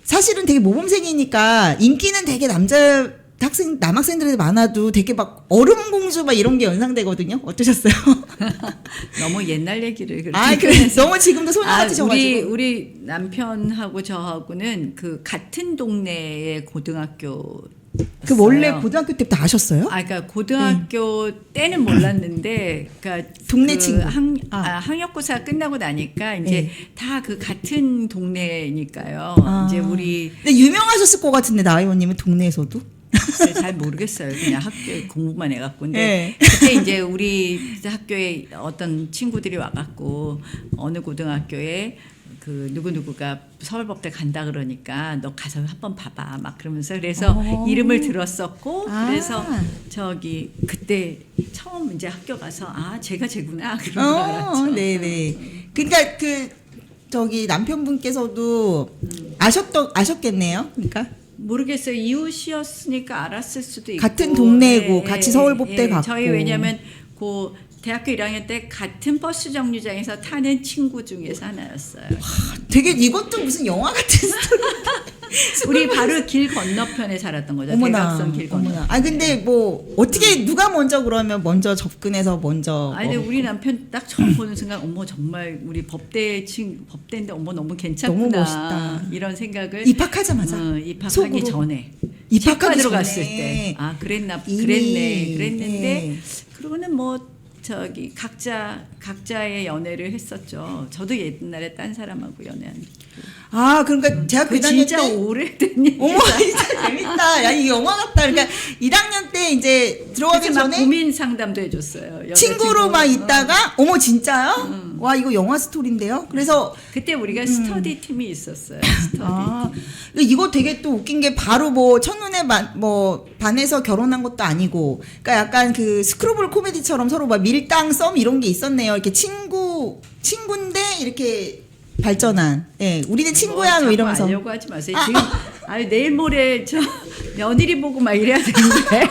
사실은 되게 모범생이니까 인기는 되게 남학생들한테 많아도 되게 막 얼음공주 막 이런 게 연상되거든요. 어떠셨어요? 너무 옛날 얘기를 그렇게 너무 지금도 소녀 같으셔가지고. 우리 남편하고 저하고는 그 같은 동네의 고등학교 그 원래 고등학교 때부터 아셨어요? 그러니까 고등학교 때는 몰랐는데, 그러니까 동네 그 친구. 학력고사 끝나고 나니까 이제 네. 다 그 같은 동네니까요. 이제 우리 근데 유명하셨을 것 같은데 나 의원님은 동네에서도. 글쎄 잘 모르겠어요. 그냥 학교에 공부만 해갖고. 근데 네. 그때 이제 우리 학교에 어떤 친구들이 와갖고 어느 고등학교에 그 누구누구가 서울법대 간다 그러니까 너 가서 한번 봐봐 막 그러면서 그래서 이름을 들었었고 그래서 저기 그때 처음 이제 학교 가서 제가 쟤구나 그런 거 알았죠. 네네. 그러니까 저기 남편분께서도 아셨겠네요. 그러니까. 모르겠어요. 이웃이었으니까 알았을 수도 있고 같은 동네고 같이 서울법대 갔고. 저희 왜냐면 그 대학교 1학년 때 같은 버스 정류장에서 타는 친구 중에서 하나였어요. 되게 이것도 무슨 영화 같은 스토리. 우리 바로 길 건너편에 살았던 거죠. 대각선 길 건너편. 아 근데 뭐 어떻게 누가 먼저 그러면 먼저 접근해서 먼저. 아니 근데 우리 남편 딱 처음 보는 순간 어머 정말 우리 법대인데 어머 너무 괜찮구나. 너무 멋있다. 이런 생각을 입학하자마자. 입학하기 속으로. 전에 입학하기 치과 전에. 들어갔을 때 이미, 그랬는데 예. 그러고는 뭐 저기 각자의 연애를 했었죠. 저도 옛날에 딴 사람하고 연애한. 아 그러니까 대학교 그 1학년 진짜 때. 오래된 얘기. 어머 진짜 재밌다. 야 이 영화 같다. 그러니까 1학년 때 이제 들어가기 막 전에 고민 상담도 해줬어요. 친구로 막 여자친구. 있다가 어머 진짜요? 와 이거 영화 스토리인데요. 그래서 그때 우리가 스터디 팀이 있었어요. 스터디. 아 이거 되게 또 웃긴 게 바로 뭐 첫눈에 뭐 반해서 결혼한 것도 아니고, 그러니까 약간 그 스크루블 코미디처럼 서로 막 밀당 썸 이런 게 있었네요. 이렇게 친구인데 이렇게 발전한. 예, 우리는 친구야 뭐 이러면서. 알려고 하지 마세요. 지금 내일 모레 저 며느리 보고 막 이래야 되는데.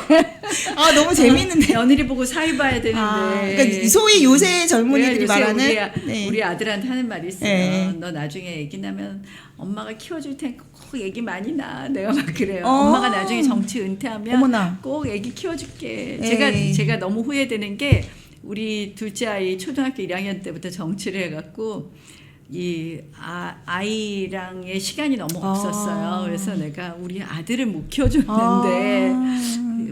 아 너무 재밌는데. 며느리 보고 사위 봐야 되는데. 그러니까 소위 요새 젊은이들이 요새 말하는 우리 아들한테 하는 말이 있어요. 네. 너 나중에 애기 나면 엄마가 키워줄 테니까 꼭 애기 많이 낳아. 내가 막 그래요. 엄마가 나중에 정치 은퇴하면 어머나. 꼭 애기 키워줄게. 네. 제가 너무 후회되는 게 우리 둘째 아이 초등학교 1학년 때부터 정치를 해갖고 이 아이랑의 시간이 너무 없었어요. 그래서 내가 우리 아들을 못 키워줬는데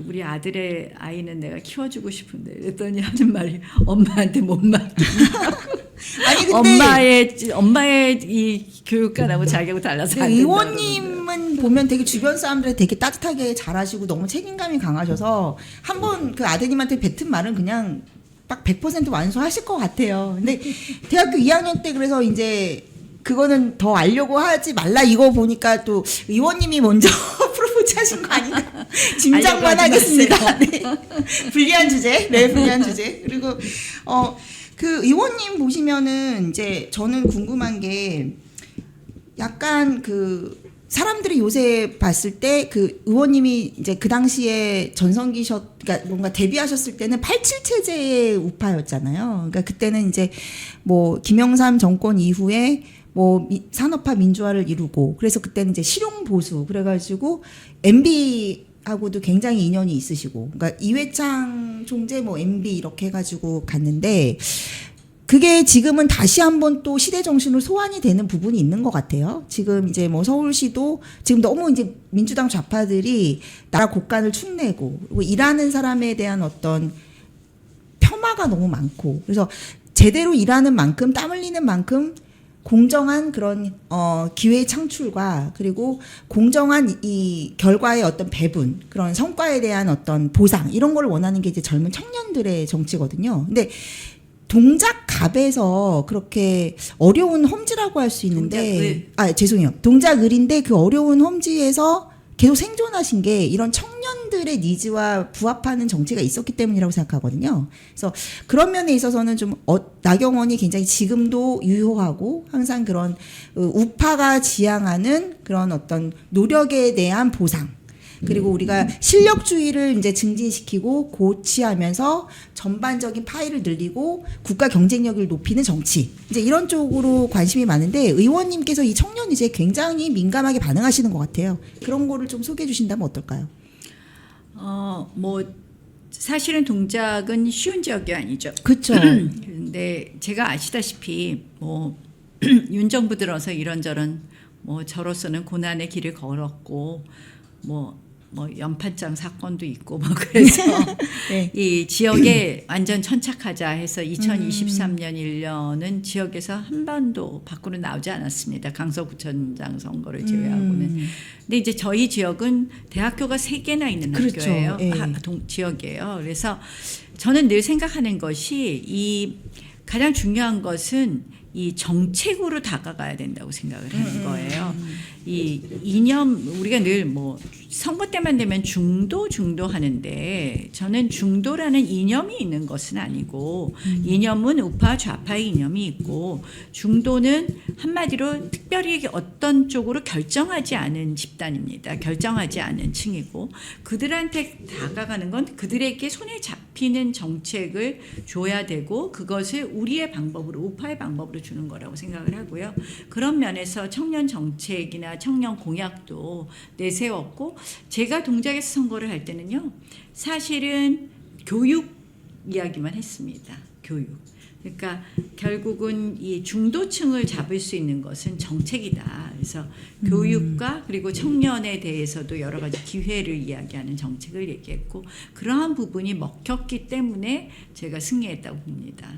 우리 아들의 아이는 내가 키워주고 싶은데 그랬더니 하는 말이 엄마한테 못 맡긴다고. 아니 근데 엄마의 이 교육관하고 자기하고 달라서 안 된다고. 의원님은 보면 되게 주변 사람들에 되게 따뜻하게 잘하시고 너무 책임감이 강하셔서 한번 그 아드님한테 뱉은 말은 그냥 딱 100% 완수하실 것 같아요. 근데 대학교 2학년 때 그래서 이제 그거는 더 알려고 하지 말라 이거 보니까 또 의원님이 먼저 프로포즈 하신 거 아닌가 짐작만 하겠습니다. 네. 불리한 주제. 네, 불리한 주제. 그리고 그 의원님 보시면은 이제 저는 궁금한 게 약간 그 사람들이 요새 봤을 때 그 의원님이 이제 그 당시에 그러니까 뭔가 데뷔하셨을 때는 87 체제의 우파였잖아요. 그러니까 그때는 이제 뭐 김영삼 정권 이후에 뭐 산업화 민주화를 이루고 그래서 그때는 이제 실용 보수 그래가지고 MB 하고도 굉장히 인연이 있으시고, 그러니까 이회창 총재 뭐 MB 이렇게 해가지고 갔는데. 그게 지금은 다시 한번 또 시대 정신으로 소환이 되는 부분이 있는 것 같아요. 지금 이제 뭐 서울시도 지금 너무 이제 민주당 좌파들이 나라 곳간을 축내고 그리고 일하는 사람에 대한 어떤 폄하가 너무 많고 그래서 제대로 일하는 만큼 땀 흘리는 만큼 공정한 그런 기회 창출과 그리고 공정한 이 결과의 어떤 배분 그런 성과에 대한 어떤 보상 이런 걸 원하는 게 이제 젊은 청년들의 정치거든요. 근데 동작갑에서 그렇게 어려운 험지라고 할 수 있는데 죄송해요. 동작을인데 그 어려운 험지에서 계속 생존하신 게 이런 청년들의 니즈와 부합하는 정치가 있었기 때문이라고 생각하거든요. 그래서 그런 면에 있어서는 좀 나경원이 굉장히 지금도 유효하고 항상 그런 우파가 지향하는 그런 어떤 노력에 대한 보상 그리고 우리가 실력주의를 이제 증진시키고 고취하면서 전반적인 파이를 늘리고 국가 경쟁력을 높이는 정치 이제 이런 쪽으로 관심이 많은데 의원님께서 이 청년 이제 굉장히 민감하게 반응하시는 것 같아요. 그런 거를 좀 소개해 주신다면 어떨까요? 뭐 사실은 동작은 쉬운 지역이 아니죠. 그렇죠. 그런데 제가 아시다시피 뭐 윤 정부 들어서 이런저런 뭐 저로서는 고난의 길을 걸었고 뭐 연판장 사건도 있고 뭐 그래서 네. 이 지역에 완전 천착하자 해서 2023년 1년은 지역에서 한 번도 밖으로 나오지 않았습니다. 강서구청장 선거를 제외하고는. 근데 이제 저희 지역은 대학교가 3개나 있는 그렇죠. 학교예요. 예. 지역이에요. 그래서 저는 늘 생각하는 것이 이 가장 중요한 것은 이 정책으로 다가가야 된다고 생각을 하는 거예요. 이 이념 우리가 늘 뭐 선거 때만 되면 중도 하는데 저는 중도라는 이념이 있는 것은 아니고 이념은 우파 좌파의 이념이 있고 중도는 한마디로 특별히 어떤 쪽으로 결정하지 않은 집단입니다. 결정하지 않은 층이고 그들한테 다가가는 건 그들에게 손에 잡히는 정책을 줘야 되고 그것을 우리의 방법으로 우파의 방법으로 주는 거라고 생각을 하고요. 그런 면에서 청년 정책이나 청년 공약도 내세웠고 제가 동작에서 선거를 할 때는요. 사실은 교육 이야기만 했습니다. 교육. 그러니까 결국은 이 중도층을 잡을 수 있는 것은 정책이다. 그래서 교육과 그리고 청년에 대해서도 여러 가지 기회를 이야기하는 정책을 얘기했고 그러한 부분이 먹혔기 때문에 제가 승리했다고 봅니다.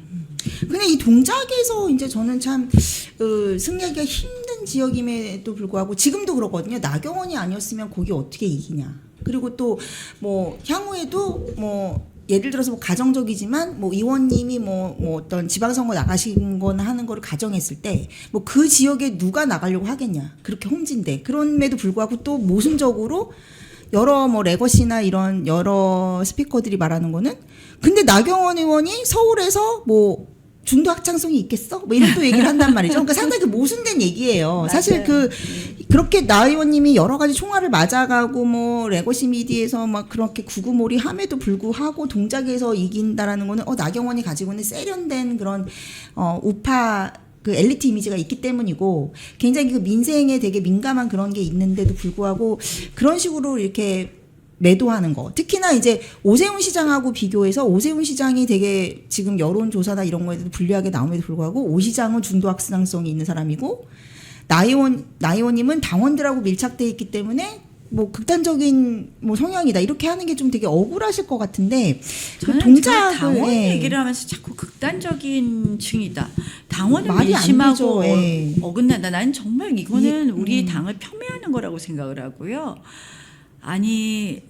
근데 이 동작에서 이제 저는 참 승리하기가 힘든 지역임에도 불구하고 지금도 그러거든요. 나경원이 아니었으면 거기 어떻게 이기냐. 그리고 또 뭐 향후에도 뭐 예를 들어서 뭐 가정적이지만 뭐 의원님이 뭐 어떤 지방선거 나가신 거나 하는 거를 가정했을 때 뭐 그 지역에 누가 나가려고 하겠냐. 그렇게 홈진데 그럼에도 불구하고 또 모순적으로 여러 뭐 레거시나 이런 여러 스피커들이 말하는 거는 근데 나경원 의원이 서울에서 뭐 중도 확장성이 있겠어? 뭐 이런 또 얘기를 한단 말이죠. 그러니까 상당히 그 모순된 얘기예요. 사실 그렇게 나 의원님이 여러 가지 총알을 맞아가고 뭐 레거시 미디에서 막 그렇게 구구몰이 함에도 불구하고 동작에서 이긴다라는 거는 나경원이 가지고 있는 세련된 그런 우파 그 엘리트 이미지가 있기 때문이고 굉장히 그 민생에 되게 민감한 그런 게 있는데도 불구하고 그런 식으로 이렇게 매도하는 거. 특히나 이제 오세훈 시장하고 비교해서 오세훈 시장이 되게 지금 여론조사나 이런 거에도 불리하게 나옴에도 불구하고 오 시장은 중도 확산성이 있는 사람이고 나 의원님은 당원들하고 밀착돼 있기 때문에 뭐 극단적인 뭐 성향이다 이렇게 하는 게 좀 되게 억울하실 것 같은데 저는 동작을 당원 얘기를 하면서 자꾸 극단적인 층이다. 당원을 말이 안 밀심하고 되죠. 어긋난다. 나는 정말 이거는 우리 당을 폄훼하는 거라고 생각을 하고요. 아니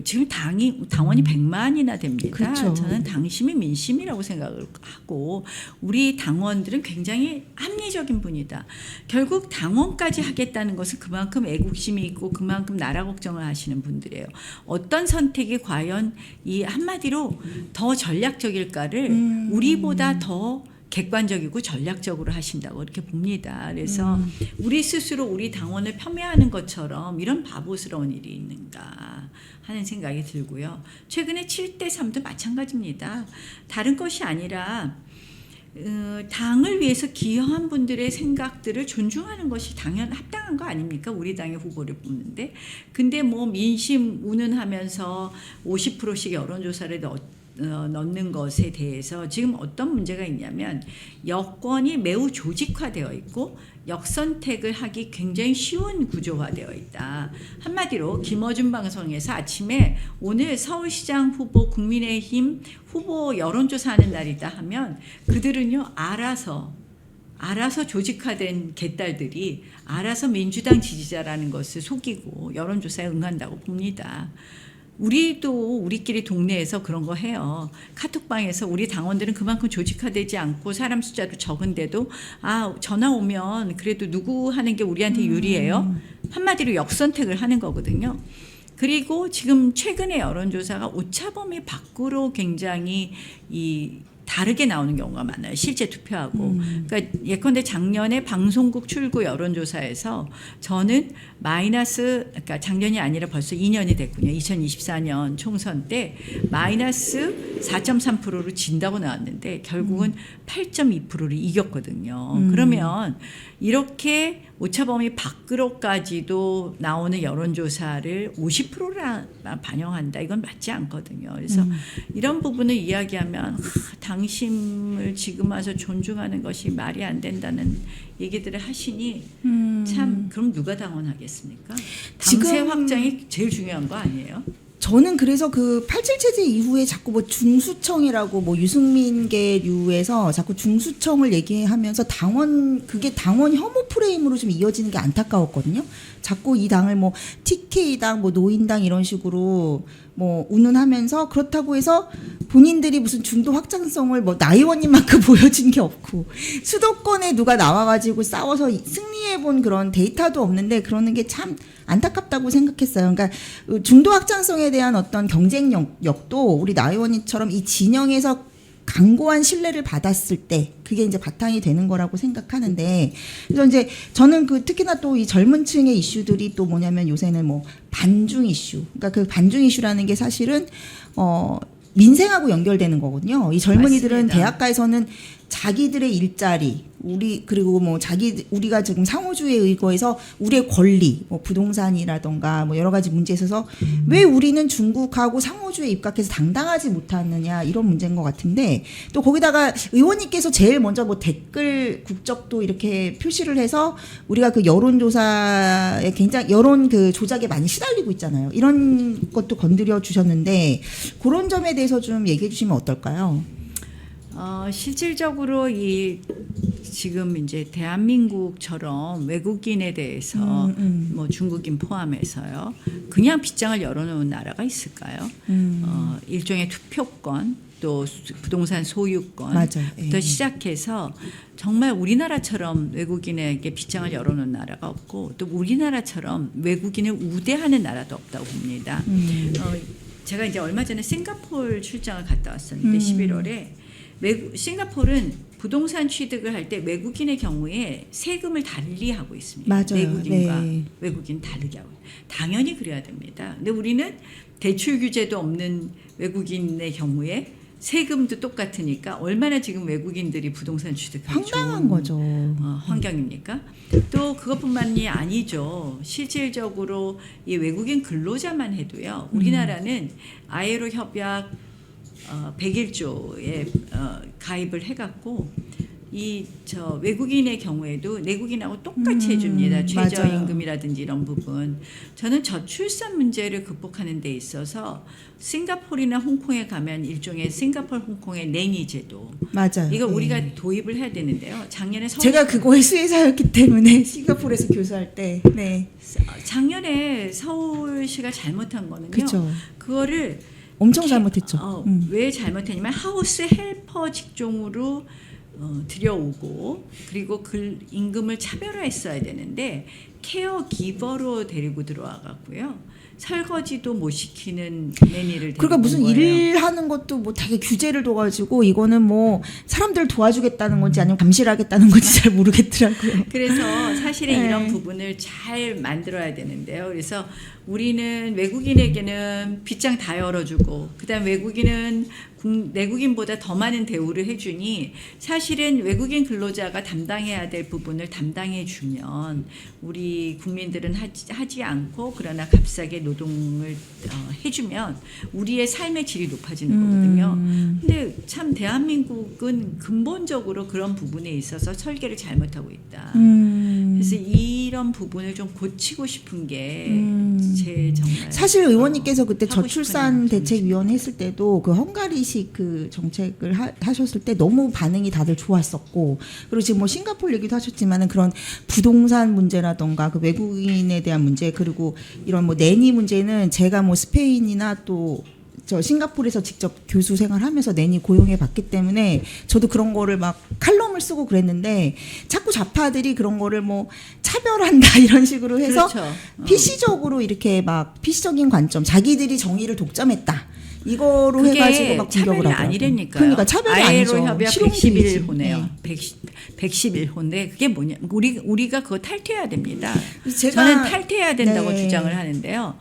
지금 당원이 100만이나 됩니다. 그렇죠. 저는 당심이 민심이라고 생각을 하고 우리 당원들은 굉장히 합리적인 분이다. 결국 당원까지 하겠다는 것은 그만큼 애국심이 있고 그만큼 나라 걱정을 하시는 분들이에요. 어떤 선택이 과연 이 한마디로 더 전략적일까를 우리보다 더 객관적이고 전략적으로 하신다고 이렇게 봅니다. 그래서 우리 스스로 우리 당원을 폄훼하는 것처럼 이런 바보스러운 일이 있는가 하는 생각이 들고요. 최근에 7대3도 마찬가지입니다. 다른 것이 아니라 당을 위해서 기여한 분들의 생각들을 존중하는 것이 합당한 거 아닙니까? 우리 당의 후보를 뽑는데. 근데 뭐 민심 운운하면서 50%씩 여론조사를 넣는 것에 대해서 지금 어떤 문제가 있냐면 여권이 매우 조직화되어 있고 역선택을 하기 굉장히 쉬운 구조화되어 있다. 한마디로 김어준 방송에서 아침에 오늘 서울시장 후보 국민의힘 후보 여론조사하는 날이다 하면 그들은요 알아서 조직화된 개딸들이 알아서 민주당 지지자라는 것을 속이고 여론조사에 응한다고 봅니다. 우리도 우리끼리 동네에서 그런 거 해요. 카톡방에서 우리 당원들은 그만큼 조직화되지 않고 사람 숫자도 적은데도 전화 오면 그래도 누구 하는 게 우리한테 유리해요. 한마디로 역선택을 하는 거거든요. 그리고 지금 최근에 여론조사가 오차범위 밖으로 굉장히 다르게 나오는 경우가 많아요. 실제 투표하고. 그러니까 예컨대 작년에 방송국 출구 여론조사에서 저는 그러니까 작년이 아니라 벌써 2년이 됐군요. 2024년 총선 때 마이너스 4.3%로 진다고 나왔는데 결국은 8.2%를 이겼거든요. 그러면 이렇게 오차범위 밖으로까지도 나오는 여론조사를 50%라 반영한다. 이건 맞지 않거든요. 그래서 이런 부분을 이야기하면 당심을 지금 와서 존중하는 것이 말이 안 된다는 얘기들을 하시니 참 그럼 누가 당원하겠습니까? 당세 확장이 제일 중요한 거 아니에요? 저는 그래서 그 87 체제 이후에 자꾸 뭐 중수청이라고 뭐 유승민계류에서 자꾸 중수청을 얘기하면서 그게 당원 혐오 프레임으로 좀 이어지는 게 안타까웠거든요. 자꾸 이 당을 뭐 TK당, 뭐 노인당 이런 식으로 뭐 운운하면서 그렇다고 해서 본인들이 무슨 중도 확장성을 뭐 나 의원님만큼 보여준 게 없고 수도권에 누가 나와가지고 싸워서 승리해본 그런 데이터도 없는데 그러는 게 참 안타깝다고 생각했어요. 그러니까 중도 확장성에 대한 어떤 경쟁력도 우리 나 의원님처럼 이 진영에서 강고한 신뢰를 받았을 때 그게 이제 바탕이 되는 거라고 생각하는데 그래서 이제 저는 그 특히나 또 이 젊은 층의 이슈들이 또 뭐냐면 요새는 뭐 반중 이슈 그러니까 그 반중 이슈라는 게 사실은 민생하고 연결되는 거거든요. 이 젊은이들은 맞습니다. 대학가에서는 자기들의 일자리, 그리고 뭐 우리가 지금 상호주의에 의거해서 우리의 권리, 뭐 부동산이라던가 뭐 여러 가지 문제에 있어서 왜 우리는 중국하고 상호주의에 입각해서 당당하지 못하느냐 이런 문제인 것 같은데 또 거기다가 의원님께서 제일 먼저 뭐 댓글 국적도 이렇게 표시를 해서 우리가 그 여론조사에 굉장히 여론 그 조작에 많이 시달리고 있잖아요. 이런 것도 건드려 주셨는데 그런 점에 대해서 좀 얘기해 주시면 어떨까요? 실질적으로 지금 이제 대한민국처럼 외국인에 대해서 뭐 중국인 포함해서요 그냥 빗장을 열어놓은 나라가 있을까요? 일종의 투표권 또 부동산 소유권부터 예. 시작해서 정말 우리나라처럼 외국인에게 빗장을 열어놓은 나라가 없고 또 우리나라처럼 외국인을 우대하는 나라도 없다고 봅니다. 제가 이제 얼마 전에 싱가포르 출장을 갔다 왔었는데 11월에 싱가포르는 부동산 취득을 할 때 외국인의 경우에 세금을 달리 하고 있습니다. 맞아요. 내국인과 네. 외국인 다르게 하고 당연히 그래야 됩니다. 근데 우리는 대출 규제도 없는 외국인의 경우에 세금도 똑같으니까 얼마나 지금 외국인들이 부동산 취득하기 황당한 좋은 거죠. 환경입니까? 또 그것뿐만이 아니죠. 실질적으로 이 외국인 근로자만 해도요. 우리나라는 아이로 협약 101조에 가입을 해갖고 외국인의 경우에도 내국인하고 똑같이 해줍니다. 최저임금이라든지 이런 부분. 저는 저출산 문제를 극복하는 데 있어서 싱가포르나 홍콩에 가면 일종의 싱가포르 홍콩의 내니 제도. 맞아요. 이거 예. 우리가 도입을 해야 되는데요. 작년에 제가 그거의 수혜자였기 때문에 싱가포르에서 교수할 때. 네. 작년에 서울시가 잘못한 거는요. 그렇죠. 그거를 엄청 잘못했죠. 왜 잘못했냐면 하우스 헬퍼 직종으로 들여오고 그리고 그 임금을 차별화했어야 되는데 케어 기버로 데리고 들어와 갖고요. 설거지도 못 시키는 내니를 그러니까 무슨 거예요. 일하는 것도 뭐 되게 규제를 둬가지고 이거는 뭐 사람들 도와주겠다는 건지 아니면 감시하겠다는 건지 잘 모르겠더라고요. 그래서 사실은 네. 이런 부분을 잘 만들어야 되는데요. 그래서 우리는 외국인에게는 빗장 다 열어주고 그다음 외국인은 내국인보다 더 많은 대우를 해주니 사실은 외국인 근로자가 담당해야 될 부분을 담당해주면 우리 국민들은 하지 않고 그러나 값싸게 노동을 해주면 우리의 삶의 질이 높아지는 거거든요. 근데 참 대한민국은 근본적으로 그런 부분에 있어서 설계를 잘못하고 있다. 그래서 이런 부분을 좀 고치고 싶은 게 제 정말 사실 의원님께서 그때 하고 저출산 싶은 대책위원회 했을 때도 그 헝가리식 그 정책을 하셨을 때 너무 반응이 다들 좋았었고 그리고 지금 뭐 싱가포르 얘기도 하셨지만은 그런 부동산 문제라던가 그 외국인에 대한 문제 그리고 이런 뭐 내니 문제는 제가 뭐 스페인이나 또 저 싱가포르에서 직접 교수 생활하면서 내니 고용해 봤기 때문에 저도 그런 거를 막 칼럼을 쓰고 그랬는데 자꾸 좌파들이 그런 거를 뭐 차별한다 이런 식으로 해서 그렇죠. PC적으로 이렇게 막 PC적인 관점 자기들이 정의를 독점했다. 이거로 해가지고 막 공격을 차별이 하더라고요. 아니라니까요. 그러니까 차별이 아이로 아니죠. 협약 실용주의지. 111호네요. 111호인데 그게 뭐냐? 우리가 그거 탈퇴해야 됩니다. 제가- 저는 탈퇴해야 된다고 네. 주장을 하는데요.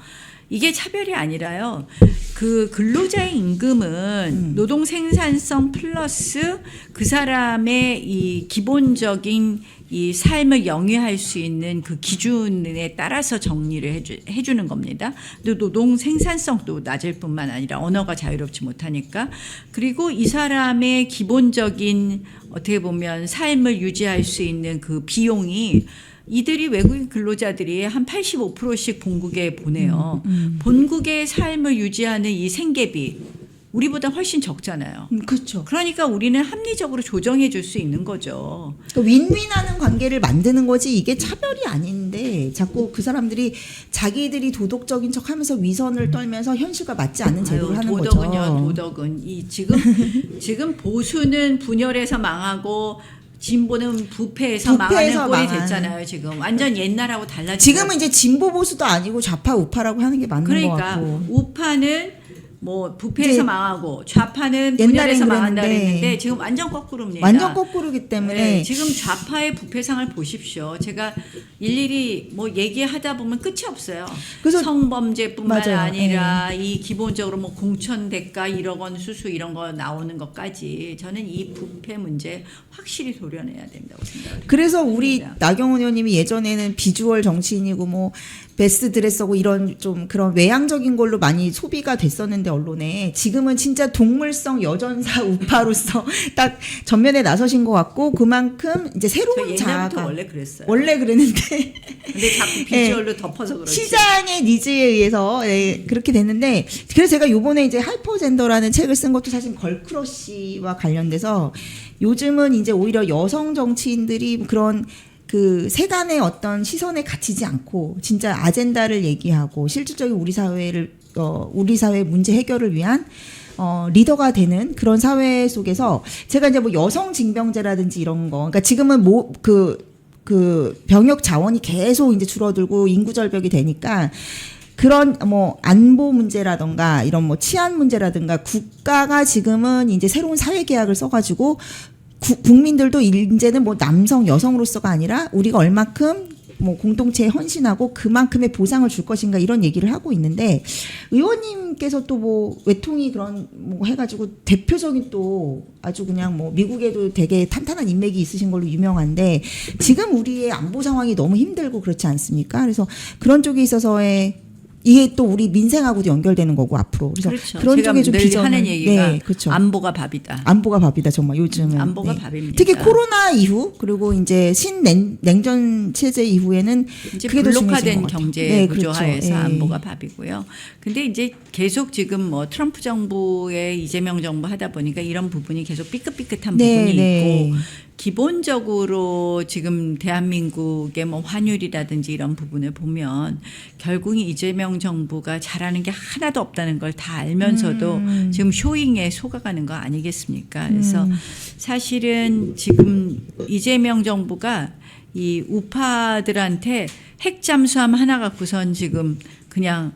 이게 차별이 아니라요. 그 근로자의 임금은 노동 생산성 플러스 그 사람의 이 기본적인 이 삶을 영위할 수 있는 그 기준에 따라서 정리를 해주는 겁니다. 또 노동 생산성도 낮을 뿐만 아니라 언어가 자유롭지 못하니까 그리고 이 사람의 기본적인 어떻게 보면 삶을 유지할 수 있는 그 비용이 이들이 외국인 근로자들이 한 85%씩 본국에 보내요. 본국의 삶을 유지하는 이 생계비 우리보다 훨씬 적잖아요. 그렇죠. 그러니까 우리는 합리적으로 조정해 줄 수 있는 거죠. 윈윈하는 관계를 만드는 거지 이게 차별이 아닌데 자꾸 그 사람들이 자기들이 도덕적인 척하면서 위선을 떨면서 현실과 맞지 않는 제도를 하는 도덕은요, 거죠. 도덕은 이 지금 보수는 분열해서 망하고 진보는 부패해서 망하는 꼴이 됐잖아요. 지금 완전 옛날하고 달라진. 지금은 이제 진보 보수도 아니고 좌파 우파라고 하는 게 맞는 것 그러니까 같고. 우파는 뭐 부패해서 이제 망하고 좌파는 옛날엔 분열해서 망한다 그랬는데 그랬는데 지금 완전 거꾸로입니다. 완전 거꾸로기 때문에 네, 지금 좌파의 부패상을 보십시오. 제가 일일이 뭐 얘기하다 보면 끝이 없어요. 그래서 성범죄뿐만 맞아요. 아니라 이 기본적으로 뭐 공천 대가 1억 원 수수 이런 거 나오는 것까지 저는 이 부패 문제 확실히 도려내야 된다고 생각해요. 그래서 우리 나경원 의원님이 예전에는 비주얼 정치인이고 뭐 베스트 드레서고 이런 좀 그런 외향적인 걸로 많이 소비가 됐었는데 언론에 지금은 진짜 동물성 여전사 우파로서 딱 전면에 나서신 것 같고 그만큼 이제 새로운 옛날부터 자아가 원래 그랬어요. 원래 그랬는데 근데 자꾸 비주얼로 덮어서 그렇지. 시장의 니즈에 의해서 그렇게 됐는데 그래서 제가 요번에 이제 하이퍼젠더라는 책을 쓴 것도 사실 걸크러쉬와 관련돼서 요즘은 이제 오히려 여성 정치인들이 그런 그 세간의 어떤 시선에 갇히지 않고 진짜 아젠다를 얘기하고 실질적인 우리 사회의 문제 해결을 위한 리더가 되는 그런 사회 속에서 제가 이제 뭐 여성 징병제라든지 이런 거 그러니까 지금은 그 병역 자원이 계속 이제 줄어들고 인구 절벽이 되니까 그런 뭐 안보 문제라든가 이런 뭐 치안 문제라든가 국가가 지금은 이제 새로운 사회 계약을 써가지고 국민들도 이제는 뭐 남성 여성으로서가 아니라 우리가 얼마큼 뭐 공동체에 헌신하고 그만큼의 보상을 줄 것인가 이런 얘기를 하고 있는데 의원님께서 또 뭐 외통이 그런 뭐 해가지고 대표적인 또 아주 그냥 뭐 미국에도 되게 탄탄한 인맥이 있으신 걸로 유명한데 지금 우리의 안보 상황이 너무 힘들고 그렇지 않습니까? 그래서 그런 쪽에 있어서의 이게 또 우리 민생하고도 연결되는 거고 앞으로 그래서 그렇죠. 그런 제가 쪽에 좀 늘 비전을 하는 얘기가 네, 그렇죠. 안보가 밥이다. 안보가 밥이다 정말 요즘은 안보가 네. 밥입니다. 특히 코로나 이후 그리고 이제 신냉전 체제 이후에는 이제 그게 더 중요해진 블록화된 것 같아요. 경제 네, 구조하에서 그렇죠. 안보가 밥이고요. 근데 이제 계속 지금 뭐 트럼프 정부의 이재명 정부 하다 보니까 이런 부분이 계속 삐끗삐끗한 네, 부분이 네. 있고 기본적으로 지금 대한민국의 뭐 환율이라든지 이런 부분을 보면 결국 이재명 정부가 잘하는 게 하나도 없다는 걸 다 알면서도 지금 쇼잉에 속아가는 거 아니겠습니까? 그래서 사실은 지금 이재명 정부가 이 우파들한테 핵 잠수함 하나 갖고선 지금 그냥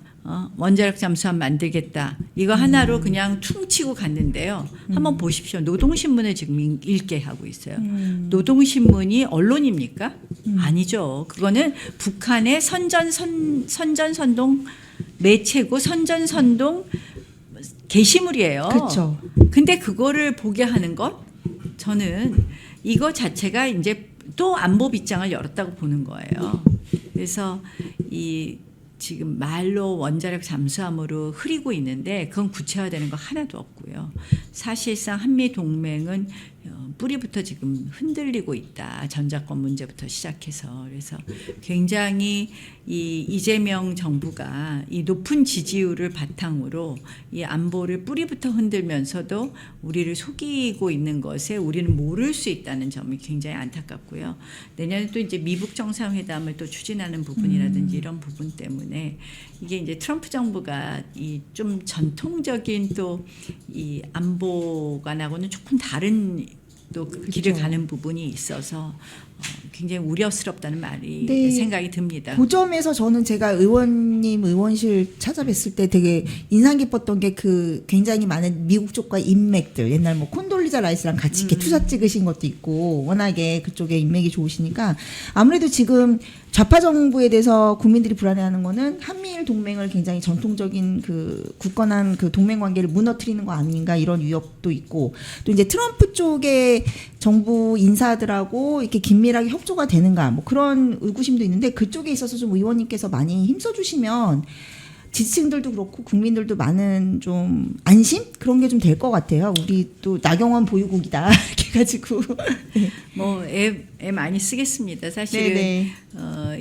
원자력 잠수함 만들겠다. 이거 하나로 그냥 퉁치고 갔는데요. 한번 보십시오. 노동신문을 지금 읽게 하고 있어요. 노동신문이 언론입니까? 아니죠. 그거는 북한의 선전선동 매체고 선전선동 게시물이에요. 그렇죠. 근데 그거를 보게 하는 것 저는 이거 자체가 이제 또 안보 빗장을 열었다고 보는 거예요. 그래서 이 지금 말로 원자력 잠수함으로 흐리고 있는데 그건 구체화되는 거 하나도 없고요. 사실상 한미 동맹은 뿌리부터 지금 흔들리고 있다. 전작권 문제부터 시작해서 그래서 굉장히 이 이재명 정부가 이 높은 지지율을 바탕으로 이 안보를 뿌리부터 흔들면서도 우리를 속이고 있는 것에 우리는 모를 수 있다는 점이 굉장히 안타깝고요. 내년에 또 이제 미북 정상회담을 또 추진하는 부분이라든지 이런 부분 때문에 이게 이제 트럼프 정부가 이 좀 전통적인 또 이 안보관하고는 조금 다른 또 그 길을 그렇죠. 가는 부분이 있어서 굉장히 우려스럽다는 말이 네. 생각이 듭니다. 그 점에서 저는 제가 의원님 의원실 찾아뵀을 때 되게 인상 깊었던 게 그 굉장히 많은 미국 쪽과의 인맥들 옛날 뭐 콘돌리자 라이스랑 같이 이렇게 투사 찍으신 것도 있고 워낙에 그쪽에 인맥이 좋으시니까 아무래도 지금 좌파 정부에 대해서 국민들이 불안해하는 거는 한미일 동맹을 굉장히 전통적인 그 굳건한 그 동맹 관계를 무너뜨리는 거 아닌가 이런 위협도 있고 또 이제 트럼프 쪽의 정부 인사들하고 이렇게 긴밀하게 협조가 되는가 뭐 그런 의구심도 있는데 그쪽에 있어서 좀 의원님께서 많이 힘써 주시면 지지층들도 그렇고 국민들도 많은 좀 안심 그런 게 좀 될 것 같아요. 우리 또 나경원 보유국이다 이렇게 해가지고 뭐 애 많이 쓰겠습니다. 사실은 네네.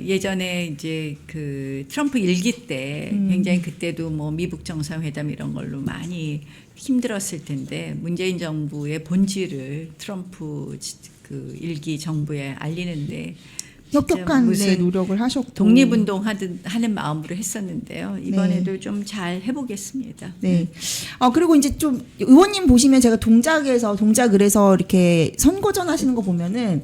예전에 이제 그 트럼프 일기 때 굉장히 그때도 뭐 미북 정상회담 이런 걸로 많이 힘들었을 텐데 문재인 정부의 본질을 트럼프 그 일기 정부에 알리는데 혁혁한 무슨 노력을 하셨고 독립운동 하는 마음으로 했었는데요. 이번에도 좀 잘 해보겠습니다. 네. 그리고 이제 좀 의원님 보시면 제가 동작을 해서 이렇게 선거전 하시는 거 보면은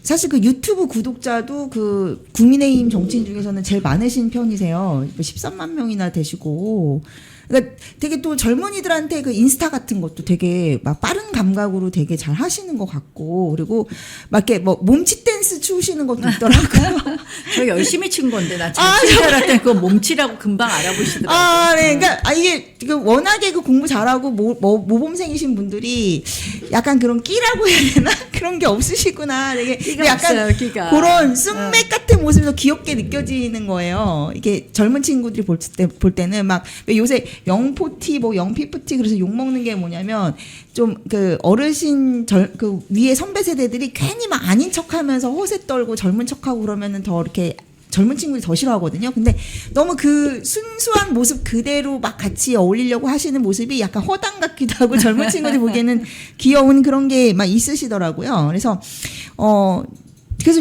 사실 그 유튜브 구독자도 그 국민의힘 정치인 중에서는 제일 많으신 편이세요. 13만 명이나 되시고. 그러니까 되게 또 젊은이들한테 그 인스타 같은 것도 되게 막 빠른 감각으로 되게 잘 하시는 것 같고, 그리고 막 이렇게 뭐 몸치 댄스 추시는 것도 있더라고요. 저 열심히 친 건데 나잘친 알았더니 그거 몸치라고 금방 알아보시더라고요. 네. 그러니까 이게 그 워낙에 그 공부 잘하고 모범생이신 분들이 약간 그런 끼라고 해야 되나? 그런 게 없으시구나. 되게 끼가 약간 없어요, 끼가. 그런 쑥맥 같은 모습이 더 귀엽게 느껴지는 거예요. 이게 젊은 친구들이 볼 때는 막 요새 영포티 뭐 영피프티 그래서 욕 먹는 게 뭐냐면 좀 그 어르신 그 위에 선배 세대들이 괜히 막 아닌 척하면서 허세 떨고 젊은 척하고 그러면은 더 이렇게 젊은 친구들이 더 싫어하거든요. 근데 너무 그 순수한 모습 그대로 막 같이 어울리려고 하시는 모습이 약간 허당 같기도 하고 젊은 친구들이 보기에는 귀여운 그런 게 막 있으시더라고요. 그래서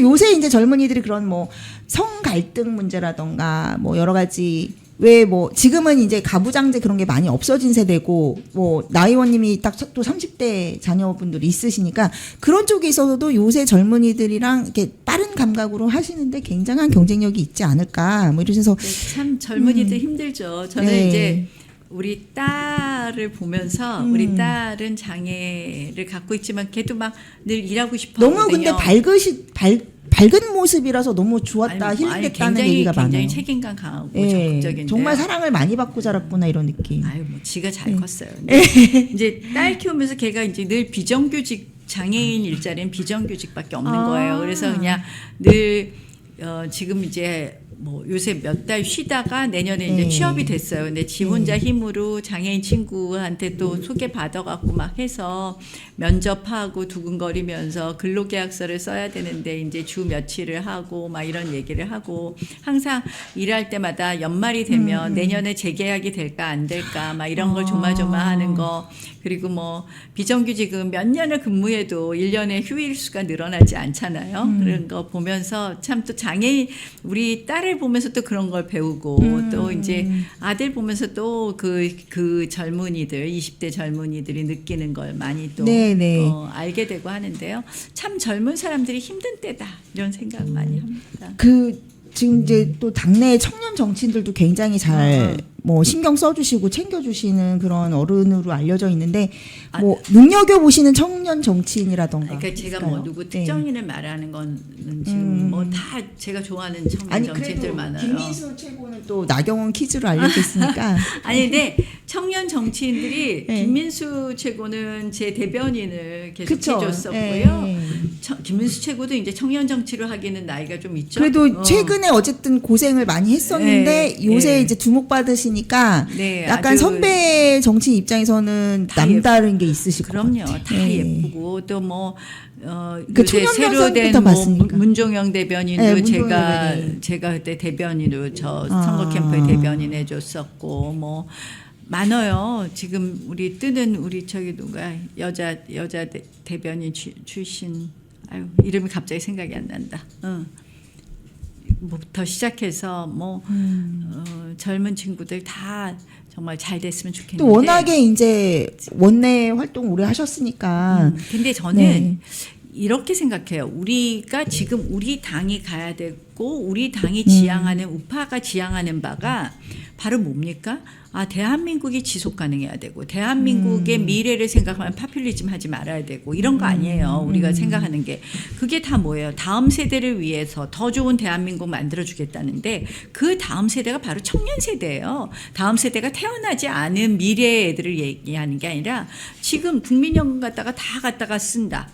요새 이제 젊은이들이 그런 뭐 성 갈등 문제라던가 뭐 여러 가지 왜 뭐 지금은 이제 가부장제 그런 게 많이 없어진 세대고 뭐 나의원님이 딱 또 30대 자녀분들이 있으시니까 그런 쪽에 있어서도 요새 젊은이들이랑 이렇게 빠른 감각으로 하시는데 굉장한 경쟁력이 있지 않을까 뭐 이러셔서 참 젊은이들 힘들죠. 저는 네. 이제 우리 딸을 보면서 우리 딸은 장애를 갖고 있지만 걔도 막 늘 일하고 싶어 너무 하거든요. 근데 밝은 모습이라서 너무 좋았다 힐링됐다는 굉장히, 얘기가 많아요. 굉장히 책임감 강하고 예, 적극적인데 정말 사랑을 많이 받고 자랐구나 이런 느낌. 아유 뭐 지가 잘 컸어요. 근데 이제 딸 키우면서 걔가 이제 늘 비정규직 장애인 일자리는 비정규직밖에 없는 거예요. 그래서 그냥 늘 지금 이제 뭐 요새 몇 달 쉬다가 내년에 이제 취업이 됐어요. 근데 지 혼자 힘으로 장애인 친구한테 또 소개 받아갖고 막 해서 면접하고 두근거리면서 근로계약서를 써야 되는데 이제 주 며칠을 하고 막 이런 얘기를 하고 항상 일할 때마다 연말이 되면 내년에 재계약이 될까 안 될까 막 이런 걸 조마조마하는 거. 그리고 뭐 비정규직은 몇 년을 근무해도 1년에 휴일 수가 늘어나지 않잖아요. 그런 거 보면서 참 또 장애인 우리 딸을 보면서 또 그런 걸 배우고 또 이제 아들 보면서 또 그 젊은이들 20대 젊은이들이 느끼는 걸 많이 또 알게 되고 하는데요. 참 젊은 사람들이 힘든 때다 이런 생각 많이 합니다. 지금 이제 또 당내 청년 정치인들도 굉장히 잘 뭐 신경 써주시고 챙겨주시는 그런 어른으로 알려져 있는데 뭐 눈여겨 보시는 청년 정치인이라던가. 그러니까 제가 있을까요? 뭐 누구 특정인을 말하는 건 지금 뭐 다 제가 좋아하는 청년 정치인들 많아요. 김민수 최고는 또 나경원 퀴즈로 알려져 있으니까. 아니 근데 청년 정치인들이 김민수 최고는 제 대변인을 계속 해줬었고요. 김민수 최고도 이제 청년 정치를 하기는 나이가 좀 있죠. 그래도 최근에 어쨌든 고생을 많이 했었는데 요새 이제 주목받으시니까 약간 선배 정치인 입장에서는 남다른 게 있으시고. 그럼요. 다 예쁘고 또 뭐 그 요새 새로 된 문종영 대변인도 제가 그때 대변인으로 저 선거 캠프에 대변인 해줬었고 뭐 많아요. 지금 우리 뜨는 우리 저기 누가 여자 대변인 출신 아유 이름이 갑자기 생각이 안 난다. 뭐부터 시작해서 뭐 젊은 친구들 다 정말 잘 됐으면 좋겠는데 또 워낙에 이제 원내 활동 오래 하셨으니까. 근데 저는 이렇게 생각해요. 우리가 지금 우리 당이 가야 되고 우리 당이 지향하는 우파가 지향하는 바가 바로 뭡니까? 대한민국이 지속 가능해야 되고 대한민국의 미래를 생각하면 파퓰리즘 하지 말아야 되고 이런 거 아니에요. 우리가 생각하는 게 그게 다 뭐예요? 다음 세대를 위해서 더 좋은 대한민국 만들어주겠다는데 그 다음 세대가 바로 청년 세대예요. 다음 세대가 태어나지 않은 미래의 애들을 얘기하는 게 아니라 지금 국민연금 갖다가 다 갖다가 쓴다.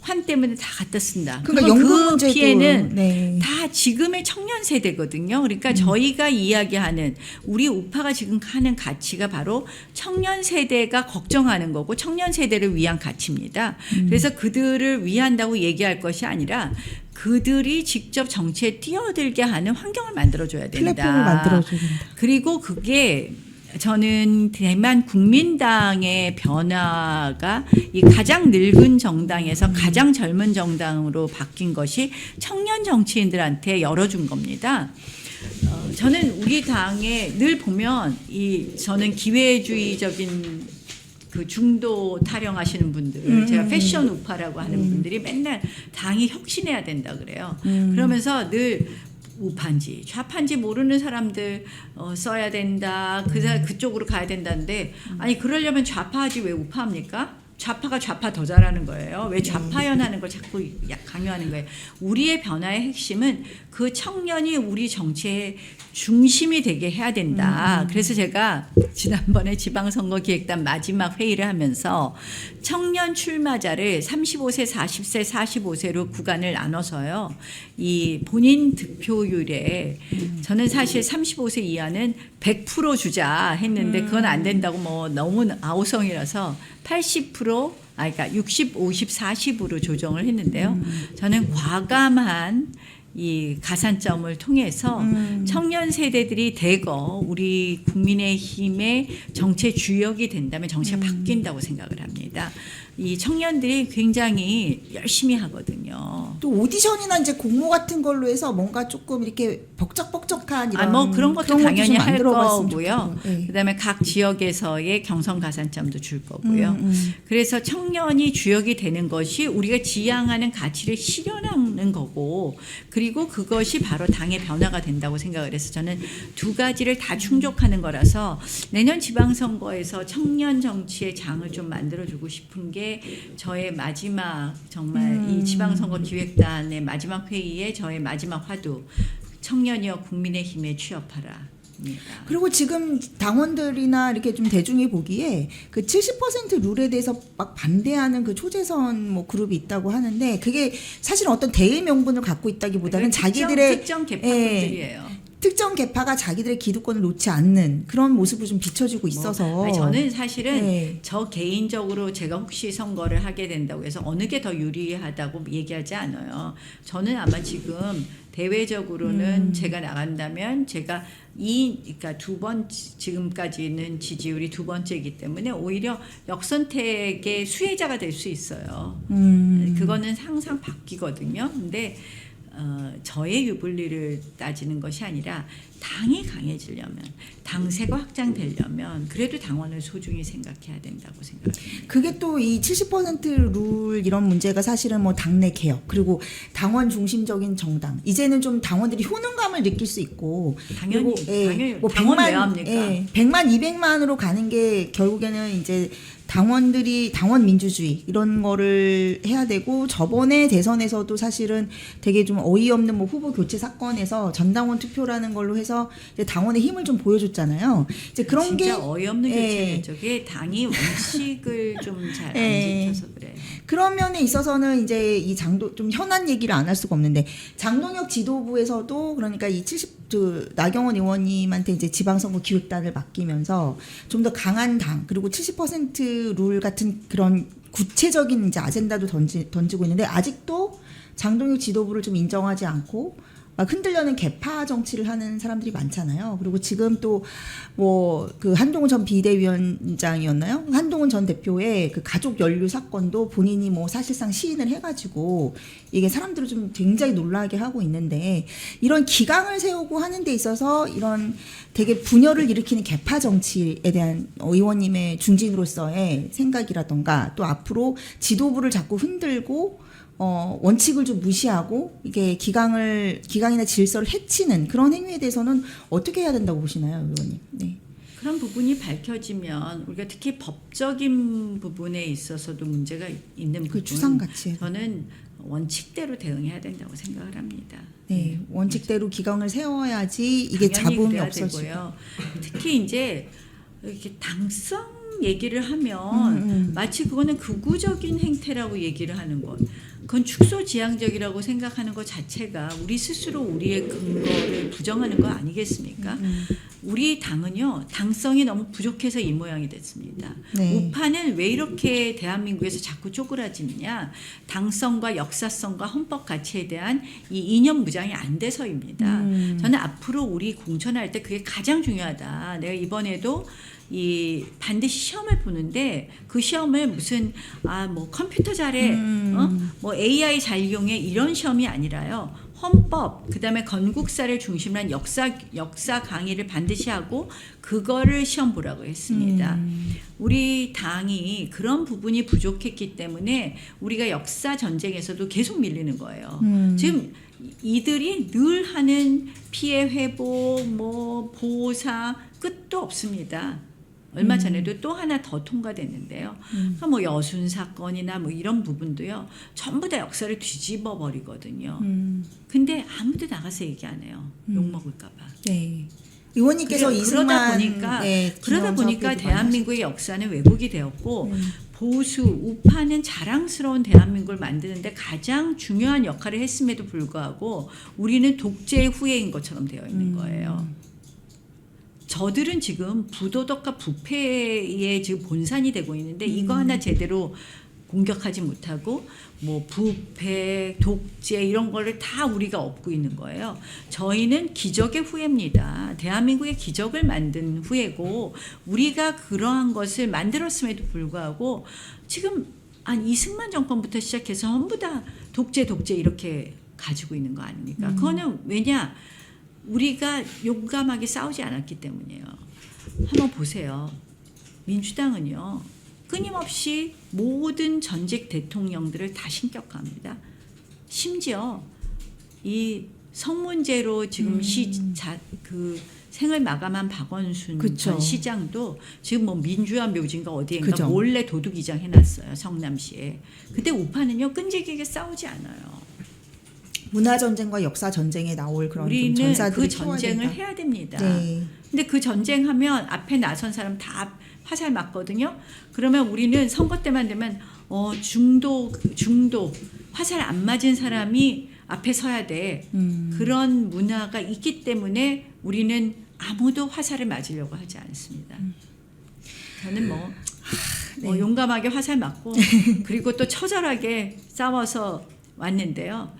환 때문에 다 갖다 쓴다. 그러니까 그러면 연금 그 문제도 피해는 네. 다 지금의 청년 세대거든요. 그러니까 저희가 이야기하는 우리 우파가 지금 하는 가치가 바로 청년 세대가 걱정하는 거고 청년 세대를 위한 가치입니다. 그래서 그들을 위한다고 얘기할 것이 아니라 그들이 직접 정치에 뛰어들게 하는 환경을 만들어줘야 된다. 플랫폼을 만들어줘야 된다. 그리고 그게 저는 대만 국민당의 변화가 이 가장 늙은 정당에서 가장 젊은 정당으로 바뀐 것이 청년 정치인들한테 열어준 겁니다. 저는 우리 당에 늘 보면 저는 기회주의적인 그 중도 타령하시는 분들, 제가 패션 우파라고 하는 분들이 맨날 당이 혁신해야 된다 그래요. 그러면서 늘 우파인지 좌파인지 모르는 사람들 써야 된다. 그쪽으로 가야 된다는데 아니 그러려면 좌파하지 왜 우파합니까? 좌파가 좌파 더 잘하는 거예요. 왜 좌파연하는 걸 자꾸 강요하는 거예요. 우리의 변화의 핵심은 그 청년이 우리 정치의 중심이 되게 해야 된다. 그래서 제가 지난번에 지방선거기획단 마지막 회의를 하면서 청년 출마자를 35세, 40세, 45세로 구간을 나눠서요. 이 본인 득표율에 저는 사실 35세 이하는 100% 주자 했는데 그건 안 된다고 뭐 너무 아우성이라서 80% 그러니까 60, 50, 40으로 조정을 했는데요. 저는 과감한 이 가산점을 통해서 청년 세대들이 대거 우리 국민의힘의 정체 주역이 된다면 정치가 바뀐다고 생각을 합니다. 이 청년들이 굉장히 열심히 하거든요. 또 오디션이나 이제 공모 같은 걸로 해서 뭔가 조금 이렇게 벅적벅적한 이런 뭐 그런 것도 당연히 할 거고요. 네. 그다음에 각 지역에서의 경선 가산점도 줄 거고요. 그래서 청년이 주역이 되는 것이 우리가 지향하는 가치를 실현하는 거고 그리고 그것이 바로 당의 변화가 된다고 생각을 해서 저는 두 가지를 다 충족하는 거라서 내년 지방선거에서 청년 정치의 장을 좀 만들어주고 싶은 게 저의 마지막 정말 이 지방선거 기획단의 마지막 회의에 저의 마지막 화두 청년이여 국민의힘에 취업하라. 그리고 지금 당원들이나 이렇게 좀 대중이 보기에 그 70% 룰에 대해서 막 반대하는 그 초재선 뭐 그룹이 있다고 하는데 그게 사실 어떤 대의 명분을 갖고 있다기보다는 자기들의 특정 개파들이에요. 특정 계파가 자기들의 기득권을 놓지 않는 그런 모습을 좀 비춰지고 있어서 아니, 저는 사실은 네. 저 개인적으로 제가 혹시 선거를 하게 된다고 해서 어느 게 더 유리하다고 얘기하지 않아요. 저는 아마 지금 대외적으로는 제가 나간다면 제가 그러니까 지금까지는 지지율이 두 번째이기 때문에 오히려 역선택의 수혜자가 될 수 있어요. 그거는 항상 바뀌거든요. 근데 저의 유불리를 따지는 것이 아니라 당이 강해지려면 당세가 확장되려면 그래도 당원을 소중히 생각해야 된다고 생각합니다. 그게 또 이 70%룰 이런 문제가 사실은 뭐 당내 개혁 그리고 당원 중심적인 정당 이제는 좀 당원들이 효능감을 느낄 수 있고 당연히 그리고 뭐 당원 왜 합니까? 100만 200만으로 가는 게 결국에는 이제 당원들이 당원 민주주의 이런 거를 해야 되고 저번에 대선에서도 사실은 되게 좀 어이없는 뭐 후보 교체 사건에서 전당원 투표라는 걸로 해서 이제 당원의 힘을 좀 보여줬잖아요. 이제 그런 진짜 게 어이없는 교체는 저게 당이 원칙을 좀 잘 안 지켜서 그래. 그런 면에 있어서는 이제 이 좀 현안 얘기를 안 할 수가 없는데 장동혁 지도부에서도 그러니까 이 나경원 의원님한테 이제 지방선거 기획단을 맡기면서 좀 더 강한 당 그리고 70%룰 같은 그런 구체적인 이제 아젠다도 던지고 있는데 아직도 장동혁 지도부를 좀 인정하지 않고 막 흔들려는 개파 정치를 하는 사람들이 많잖아요. 그리고 지금 또 뭐 그 한동훈 전 비대위원장이었나요? 한동훈 전 대표의 그 가족 연루 사건도 본인이 뭐 사실상 시인을 해가지고 이게 사람들을 좀 굉장히 놀라게 하고 있는데 이런 기강을 세우고 하는 데 있어서 이런 되게 분열을 일으키는 개파 정치에 대한 의원님의 중진으로서의 생각이라던가 또 앞으로 지도부를 자꾸 흔들고 원칙을 좀 무시하고 이게 기강이나 질서를 해치는 그런 행위에 대해서는 어떻게 해야 된다고 보시나요, 의원님? 네. 그런 부분이 밝혀지면 우리가 특히 법적인 부분에 있어서도 문제가 있는 부분, 추상 가치. 저는 원칙대로 대응해야 된다고 생각을 합니다. 네, 원칙대로 기강을 세워야지 이게 잡음이 없어지고요. 특히 이제 이렇게 당성 얘기를 하면 마치 그거는 극우적인 행태라고 얘기를 하는 것. 그건 축소지향적이라고 생각하는 것 자체가 우리 스스로 우리의 근거를 부정하는 거 아니겠습니까? 우리 당은요, 당성이 너무 부족해서 이 모양이 됐습니다. 네. 우파는 왜 이렇게 대한민국에서 자꾸 쪼그라지느냐? 당성과 역사성과 헌법 가치에 대한 이 이념 무장이 안 돼서입니다. 저는 앞으로 우리 공천할 때 그게 가장 중요하다. 내가 이번에도 이 반드시 시험을 보는데 그 시험을 무슨 뭐 컴퓨터 잘해, 뭐 AI 잘 이용해 이런 시험이 아니라요. 헌법, 그다음에 건국사를 중심으로 한 역사 강의를 반드시 하고 그거를 시험 보라고 했습니다. 우리 당이 그런 부분이 부족했기 때문에 우리가 역사 전쟁에서도 계속 밀리는 거예요. 지금 이들이 늘 하는 피해 회복, 뭐 보호사 끝도 없습니다. 얼마 전에도 또 하나 더 통과됐는데요. 그러니까 뭐 여순 사건이나 뭐 이런 부분도요. 전부 다 역사를 뒤집어 버리거든요. 근데 아무도 나가서 얘기 안 해요. 욕 먹을까 봐. 네. 의원님께서 그러다 보니까 대한민국의 역사는 왜곡이 되었고 보수 우파는 자랑스러운 대한민국을 만드는데 가장 중요한 역할을 했음에도 불구하고 우리는 독재의 후예인 것처럼 되어 있는 거예요. 저들은 지금 부도덕과 부패의 지금 본산이 되고 있는데 이거 하나 제대로 공격하지 못하고 뭐 부패, 독재 이런 거를 다 우리가 업고 있는 거예요. 저희는 기적의 후예입니다. 대한민국의 기적을 만든 후예고 우리가 그러한 것을 만들었음에도 불구하고 지금 한 이승만 정권부터 시작해서 전부 다 독재 이렇게 가지고 있는 거 아닙니까? 그거는 왜냐? 우리가 용감하게 싸우지 않았기 때문이에요. 한번 보세요. 민주당은요. 끊임없이 모든 전직 대통령들을 다 신격화합니다. 심지어 이 성문제로 지금 그 생을 마감한 박원순 그쵸. 전 시장도 지금 뭐 민주화 묘지인가 어디인가 그죠. 몰래 도둑이장 해놨어요. 성남시에. 근데 우파는요. 끈질기게 싸우지 않아요. 문화 전쟁과 역사 전쟁에 나올 그런 좀 우리는 전사들을 그 전쟁을 해야 됩니다. 네. 근데 그 전쟁하면 앞에 나선 사람 다 화살 맞거든요. 그러면 우리는 선거 때만 되면 중도 화살 안 맞은 사람이 앞에 서야 돼. 그런 문화가 있기 때문에 우리는 아무도 화살을 맞으려고 하지 않습니다. 저는 뭐 용감하게 화살 맞고 그리고 또 처절하게 싸워서 왔는데요.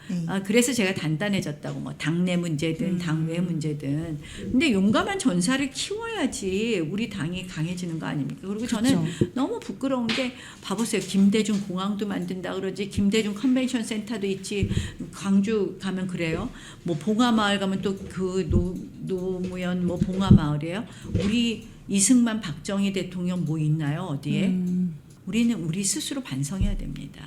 그래서 제가 단단해졌다고 뭐 당내 문제든 당외 문제든. 근데 용감한 전사를 키워야지 우리 당이 강해지는 거 아닙니까? 그리고 저는 너무 부끄러운 게 봐보세요. 김대중 공항도 만든다 그러지. 김대중 컨벤션 센터도 있지. 광주 가면 그래요. 뭐 봉화마을 가면 또 그 노무현 뭐 봉화마을이에요. 우리 이승만 박정희 대통령 뭐 있나요? 어디에? 우리는 우리 스스로 반성해야 됩니다.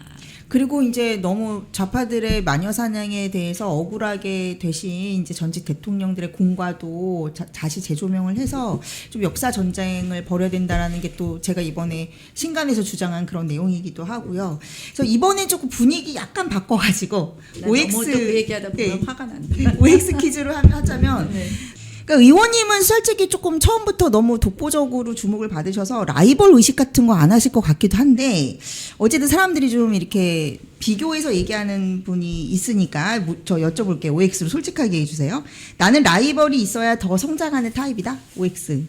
그리고 이제 너무 좌파들의 마녀 사냥에 대해서 억울하게 되신 이제 전직 대통령들의 공과도 다시 재조명을 해서 좀 역사 전쟁을 벌여야 된다라는 게 또 제가 이번에 신간에서 주장한 그런 내용이기도 하고요. 그래서 이번에 조금 분위기 약간 바꿔가지고 OX 너무 또 그 얘기하다 보면 화가 난다. OX 퀴즈로 하자면. 네. 그러니까 의원님은 솔직히 조금 처음부터 너무 독보적으로 주목을 받으셔서 라이벌 의식 같은 거 안 하실 것 같기도 한데 어쨌든 사람들이 좀 이렇게 비교해서 얘기하는 분이 있으니까 저 여쭤볼게요. OX로 솔직하게 해주세요. 나는 라이벌이 있어야 더 성장하는 타입이다. OX.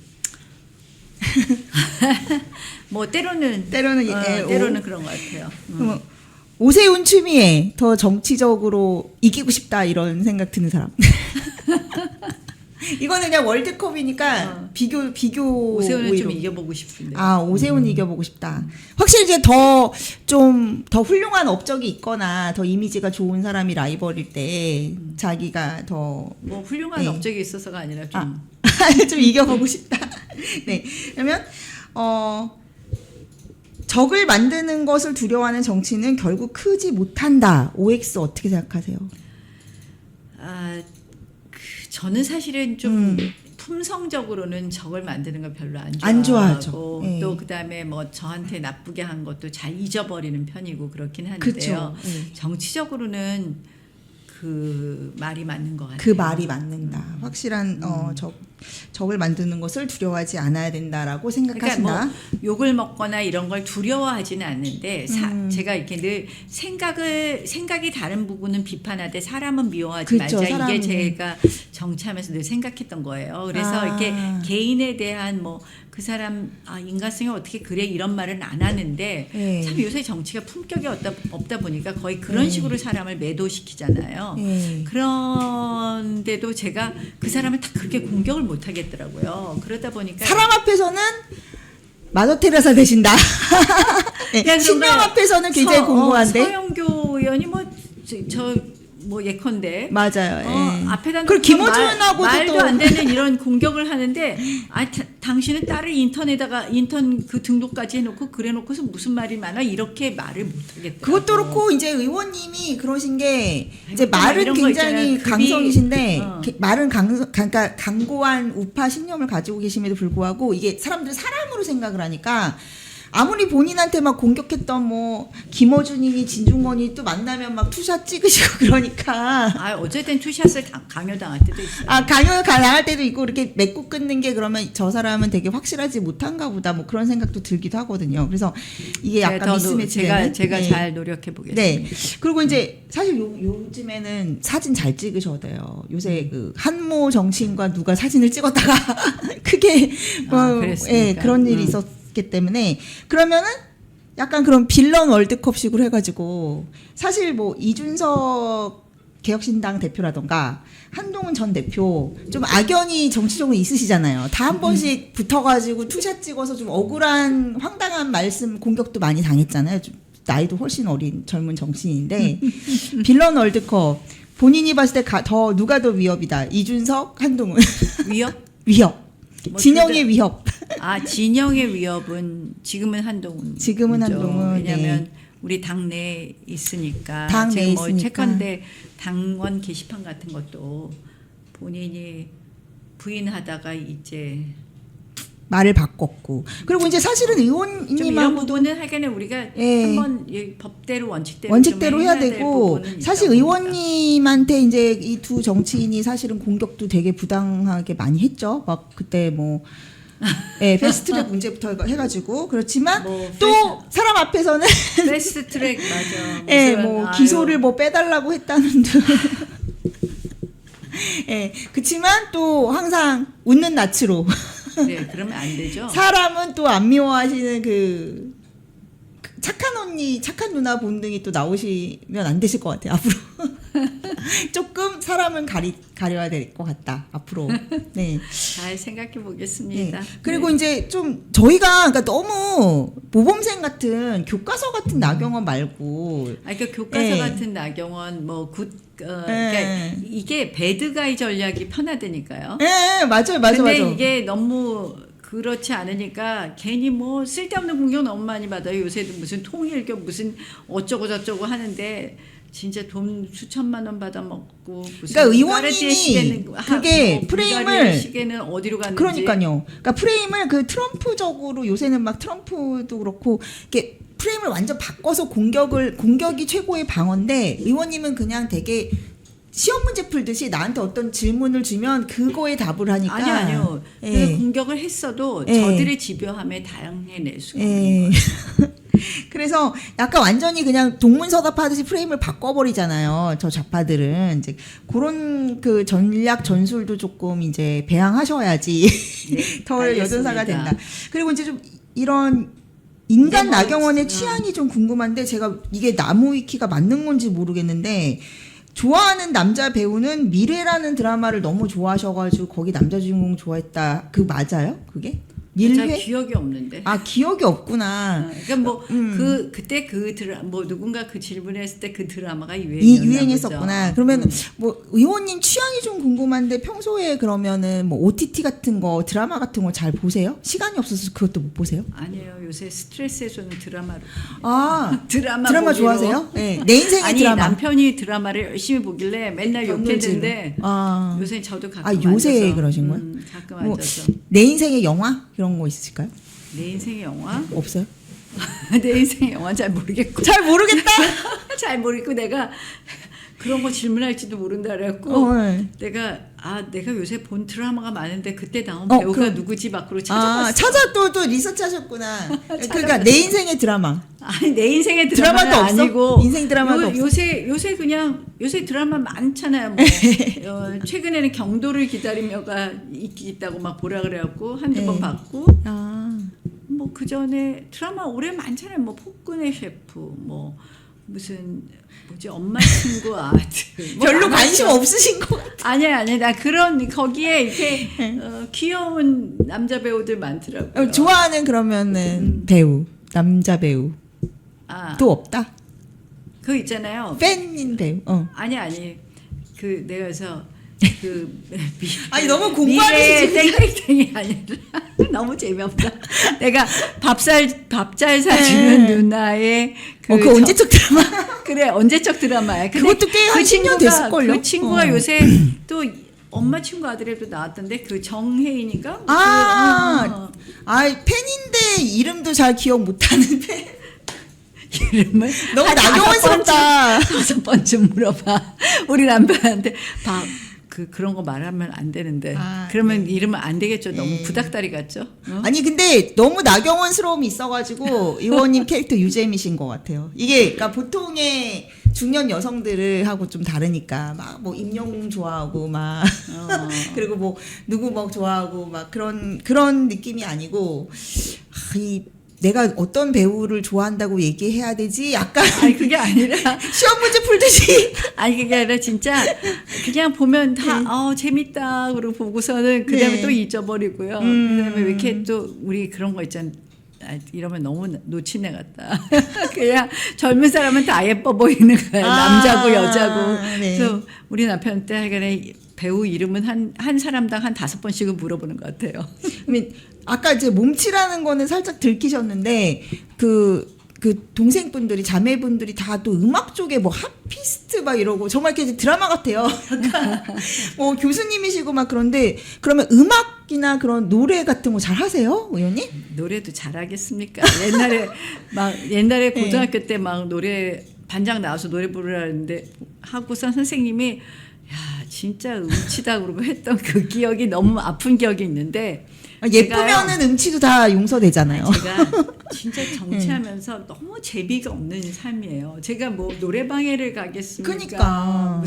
뭐 때로는 때로는 그런 것 같아요. 그럼 오세훈 추미애 더 정치적으로 이기고 싶다 이런 생각 드는 사람. 이거는 그냥 월드컵이니까 비교 오세훈은 오히려. 좀 이겨보고 싶은데. 오세훈 이겨보고 싶다. 확실히 이제 더 훌륭한 업적이 있거나 더 이미지가 좋은 사람이 라이벌일 때 자기가 더 뭐 훌륭한 업적이 있어서가 아니라 좀 좀 이겨보고 싶다. 네. 그러면 적을 만드는 것을 두려워하는 정치는 결국 크지 못한다. OX 어떻게 생각하세요? 저는 사실은 좀 품성적으로는 적을 만드는 걸 별로 안 안 좋아하고 좋아하죠. 네. 또 그다음에 뭐 저한테 나쁘게 한 것도 잘 잊어버리는 편이고 그렇긴 한데요. 그쵸. 네. 정치적으로는 그 말이 맞는 것 같아요. 그 말이 맞는다. 확실한 적을 만드는 것을 두려워하지 않아야 된다라고 생각하신다. 그러니까 뭐 욕을 먹거나 이런 걸 두려워하지는 않는데 제가 이렇게 늘 생각이 다른 부분은 비판하되 사람은 미워하지 그렇죠, 말자. 사람은. 이게 제가 정치하면서 늘 생각했던 거예요. 그래서 아. 이렇게 개인에 대한 뭐 그 사람 인간성이 어떻게 그래 이런 말은 안 하는데 네. 참 요새 정치가 품격이 없다 보니까 거의 그런 식으로 사람을 매도시키잖아요. 네. 그런데도 제가 그 사람을 딱 그렇게 공격을 못 하겠더라고요. 그러다 보니까 사람 앞에서는 마더 테레사 되신다. 네, 그냥 신명 그런 거예요. 앞에서는 굉장히 공고한데. 서영교 의원이 뭐 예컨대 맞아요. 예. 앞에다 그리고 놓고 김어준하고도 말도 또 안 되는 이런 공격을 하는데 당신은 딸을 인턴 그 등록까지 해놓고 그래놓고서 무슨 말이 많아 이렇게 말을 못하겠다. 그것도 그렇고 이제 의원님이 그러신 게 이제 그러니까 말은 이런 거 굉장히 있잖아요. 강성이신데 어. 말은 그러니까 강고한 우파 신념을 가지고 계심에도 불구하고 이게 사람들이 사람으로 생각을 하니까 아무리 본인한테 막 공격했던 뭐 김어준이니 진중권이 또 만나면 막 투샷 찍으시고 그러니까 어쨌든 투샷을 강요당할 때도 있어요. 강요 당할 때도 있고 이렇게 맺고 끊는 게 그러면 저 사람은 되게 확실하지 못한가 보다 뭐 그런 생각도 들기도 하거든요. 그래서 이게 약간 미스매치되는 제가 네. 잘 노력해 보겠습니다. 네. 그리고 이제 사실 요즘에는 사진 잘 찍으셔야 돼요. 요새 그 한모 정치인과 누가 사진을 찍었다가 크게 그랬습니까? 예, 그런 일이 있었기 때문에 그러면은 약간 그런 빌런 월드컵식으로 해가지고 사실 뭐 이준석 개혁신당 대표라던가 한동훈 전 대표 좀 악연이 정치적으로 있으시잖아요. 다 한 번씩 붙어가지고 투샷 찍어서 좀 억울한 황당한 말씀 공격도 많이 당했잖아요. 좀 나이도 훨씬 어린 젊은 정치인인데 빌런 월드컵 본인이 봤을 때 더 누가 더 위협이다. 이준석, 한동훈 위협? 위협. 뭐 진영의 위협. 진영의 위협은 지금은 한동훈. 지금은 한동훈, 왜냐하면 네. 우리 당내에 있으니까. 당내에 지금 뭐 있으니까. 체컨대 당원 게시판 같은 것도 본인이 부인하다가 이제 말을 바꿨고 그리고 이제 사실은 좀 이런 의원님하고도 부분은 하여간에 우리가 예. 한번 법대로 원칙대로 원칙대로 좀 해야 될 되고 부분은 사실 있다 보니까. 의원님한테 이제 이 두 정치인이 사실은 공격도 되게 부당하게 많이 했죠. 막 그때 뭐 예, 패스트트랙 문제부터 해가지고 그렇지만 뭐 또 사람 앞에서는 패스트트랙 맞아. 예, 무슨, 뭐 기소를 뭐 빼달라고 했다는 듯. 예, 그렇지만 또 항상 웃는 낯으로 네, 그러면 안 되죠. 사람은 또 안 미워하시는 그 착한 언니, 착한 누나 본능이 또 나오시면 안 되실 것 같아요. 앞으로 조금 사람은 가려야 될 것 같다. 앞으로. 네. 잘 생각해 보겠습니다. 네. 그리고 이제 좀 저희가 그러니까 너무 모범생 같은 교과서 같은 나경원 말고 그러니까 교과서 네. 같은 나경원 그러니까 이게 배드가이 전략이 편하다니까요. 네, 맞아요, 맞아요, 근데 맞아요. 이게 너무 그렇지 않으니까 괜히 뭐 쓸데없는 공격 너무 많이 받아요. 요새도 무슨 통일교 무슨 어쩌고 저쩌고 하는데 진짜 돈 수천만 원 받아 먹고 그러니까 의원님이 그게 프레임을 시계는 어디로 갔는지 그러니까요. 그러니까 프레임을 그 트럼프적으로 요새는 막 트럼프도 그렇고 이렇게 프레임을 완전 바꿔서 공격이 최고의 방어인데 의원님은 그냥 되게 시험 문제 풀듯이 나한테 어떤 질문을 주면 그거에 답을 하니까 아니요. 예. 그 공격을 했어도 예. 저들의 집요함에 당해낼 수가 없는 예. 거예요. 그래서 약간 완전히 그냥 동문서답하듯이 프레임을 바꿔버리잖아요. 저 좌파들은 이제 그런 그 전략 전술도 조금 이제 배양하셔야지 네, 덜 알겠습니다. 여전사가 된다. 그리고 이제 좀 이런 인간 뭐, 나경원의 취향이 좀 궁금한데 제가 이게 나무위키가 맞는 건지 모르겠는데 좋아하는 남자 배우는 미래라는 드라마를 너무 좋아하셔가지고 거기 남자 주인공 좋아했다. 그 맞아요? 그게? 잘 밀회? 기억이 없는데. 기억이 없구나. 그러니까 뭐 그때 뭐 누군가 그 질문했을 때 그 드라마가 유행했었구나. 그러면 뭐 의원님 취향이 좀 궁금한데 평소에 그러면은 뭐 OTT 같은 거 드라마 같은 거 잘 보세요? 시간이 없어서 그것도 못 보세요? 아니에요. 요새 스트레스 해소는 드라마로. 드라마 보기로. 좋아하세요? 네. 내 인생의 아니 드라마. 남편이 드라마를 열심히 보길래 맨날 욕했는데 요새 저도 가끔 요새 앉아서, 그러신 거예요? 가끔 뭐, 앉아서 내 인생의 영화 이런 거 있으실까요? 내 인생의 영화? 없어요? 내 인생의 영화 잘 모르겠고 잘 모르겠다. 잘 모르겠고 내가 그런 거 질문할지도 모른다 그래갖고 네. 내가 요새 본 드라마가 많은데 그때 나온 어, 배우가 그럼- 누구지 막 그러고 아, 찾아봤어. 또 리서치 하셨구나. 그러니까 내 인생의 드라마. 아니 내 인생의 드라마도 드라마는 없어? 아니고 인생 드라마도 없어? 요새 드라마 많잖아요. 뭐 최근에는 경도를 기다리며가 있다고 막 보라 그래갖고 한두 네. 번 봤고 아, 뭐 그 전에 드라마 오래 많잖아요. 뭐 폭군의 셰프 뭐 무슨 뭐지 엄마 친구 아들 뭐 별로 많았죠. 관심 없으신 것 같아. 아니야 나 그런 거기에 이렇게 귀여운 남자 배우들 많더라고요. 좋아하는 그러면은 배우, 남자 배우 아, 또 없다. 그 있잖아요. 팬인 배우. 아니 그 내가 그래서 그 아니, 너무 공부하는 미래 수준이야. 땡땡땡이 아니라 너무 재미없다. 내가 밥 잘 사주는 누나의 그 언제적 드라마? 그래 언제적 드라마야. 근데 그것도 꽤 한 10년 됐을걸요? 그 친구가 어. 요새 또 엄마 친구 아들에도 나왔던데 그 정혜인이가 아, 팬인데 이름도 잘 기억 못하는 팬. 이름을 너무 한 나경원스럽다. 다섯 번쯤 물어봐. 우리 남편한테 그런 거 말하면 안 되는데. 아, 그러면 이러면 안 되겠죠. 너무 구닥다리 같죠? 어? 아니 근데 너무 나경원스러움이 있어가지고 의원님 캐릭터 유재미신 것 같아요. 이게 그러니까 보통의 중년 여성들을 하고 좀 다르니까 막 뭐 임영웅 좋아하고 막 그리고 뭐 누구 뭐 좋아하고 막 그런 느낌이 아니고 내가 어떤 배우를 좋아한다고 얘기해야 되지? 약간 아니 그게 아니라 시험 문제 풀듯이 아니 그게 아니라 진짜 그냥 보면 다 재밌다 그러고 보고서는 그다음에 네. 또 잊어버리고요. 그다음에 왜 이렇게 또 우리 그런 거 있잖아. 이러면 너무 놓친 애 같다. 그냥 젊은 사람은 다 예뻐 보이는 거야. 남자고 여자고. 네. 그래서 우리 남편한테 하여간에 배우 이름은 한 사람당 한 5번씩은 물어보는 것 같아요. 아까 이제 몸치라는 거는 살짝 들키셨는데 그 동생분들이 자매분들이 다 또 음악 쪽에 뭐 하피스트 막 이러고 정말 이렇게 드라마 같아요. 약간 뭐 교수님이시고 막 그런데 그러면 음악이나 그런 노래 같은 거 잘 하세요, 의원님? 노래도 잘하겠습니까? 옛날에 고등학교 때 막 노래 반장 나와서 노래 부르라는데 하고선 선생님이 야 진짜 음치다 그러고 했던 그 기억이 너무 아픈 기억이 있는데 예쁘면은 음치도 다 용서되잖아요. 제가 진짜 정치하면서 너무 재미가 없는 삶이에요. 제가 뭐 노래방에를 가겠습니까? 그러니까.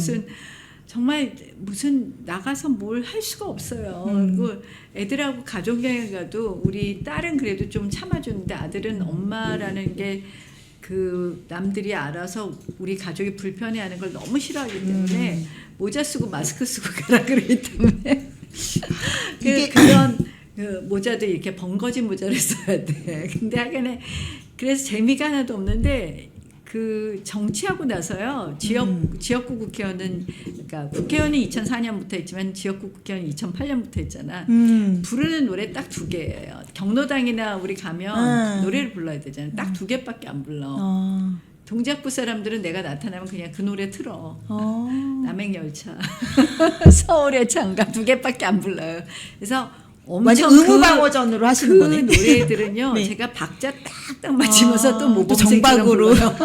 무슨 나가서 뭘 할 수가 없어요. 그리고 애들하고 가족여행 가도 우리 딸은 그래도 좀 참아주는데 아들은 엄마라는 게 그 남들이 알아서 우리 가족이 불편해하는 걸 너무 싫어하기 때문에 모자 쓰고 마스크 쓰고 가라 그러기 때문에 그런 그 모자도 이렇게 번거진 모자를 써야 돼. 근데 하여간에 그래서 재미가 하나도 없는데 그 정치하고 나서요 지역구 국회의원은 그러니까 국회의원은 2004년부터 했지만 지역구 국회의원은 2008년부터 했잖아. 부르는 노래 딱 2개예요. 경로당이나 우리 가면 노래를 불러야 되잖아. 딱 2개밖에 안 불러. 동작구 사람들은 내가 나타나면 그냥 그 노래 틀어. 남행열차, 서울의 창가 2개밖에 안 불러요. 그래서 완전 의무방어전으로 하시는 그 거네. 노래들은요. 네. 제가 박자 딱딱 맞추면서 또 또 모범생처럼 정박으로. 불러요.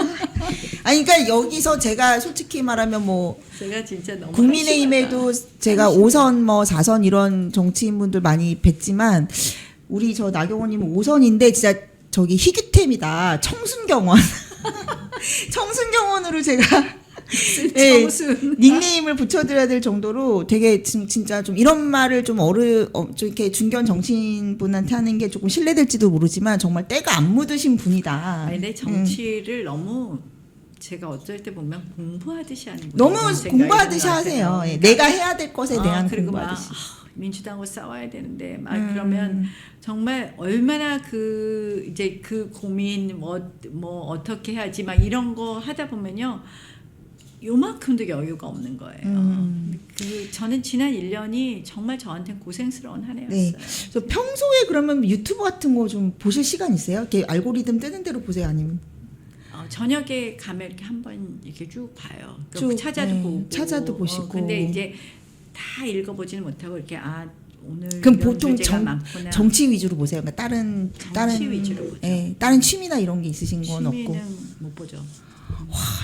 아니 그러니까 여기서 제가 솔직히 말하면 뭐 제가 진짜 너무 국민의힘에도 제가 5선 뭐 4선 이런 정치인분들 많이 뵀지만 우리 저 나경원님은 5선인데 진짜 저기 희귀템이다. 청순경원. 청순경원으로 제가 청순. 닉네임을 붙여드려야 될 정도로 되게 진짜 좀 이런 말을 좀 좀 이렇게 중견 정치인분한테 하는 게 조금 신뢰될지도 모르지만 정말 때가 안 묻으신 분이다. 아니, 내 정치를 너무 제가 어쩔 때 보면 공부하듯이 하는 거예요. 너무 이런 생각이 공부하듯이 드는 것 하세요. 같아요. 예, 내가 해야 될 것에 대한 그리고 공부하듯이. 민주당하고 싸워야 되는데 막 그러면 정말 얼마나 그 이제 그 고민 뭐 어떻게 해야지 막 이런 거 하다 보면요. 요만큼도 여유가 없는 거예요. 저는 지난 1년이 정말 저한테는 고생스러운 한 해였어요. 네. 저 평소에 그러면 유튜브 같은 거 좀 보실 시간 있어요? 이렇게 알고리즘 뜨는 대로 보세요, 아니면? 저녁에 가면 이렇게 한번 이렇게 쭉 봐요. 쭉, 찾아도 네, 보고. 찾아도 보시고. 근데 이제 다 읽어보지는 못하고 이렇게 오늘 그럼 이런 보통 주제가 많구나. 정치 위주로 보세요. 그러니까 다른 위주로 보죠. 다른 취미나 이런 게 있으신 건 없고. 취미는 못 보죠.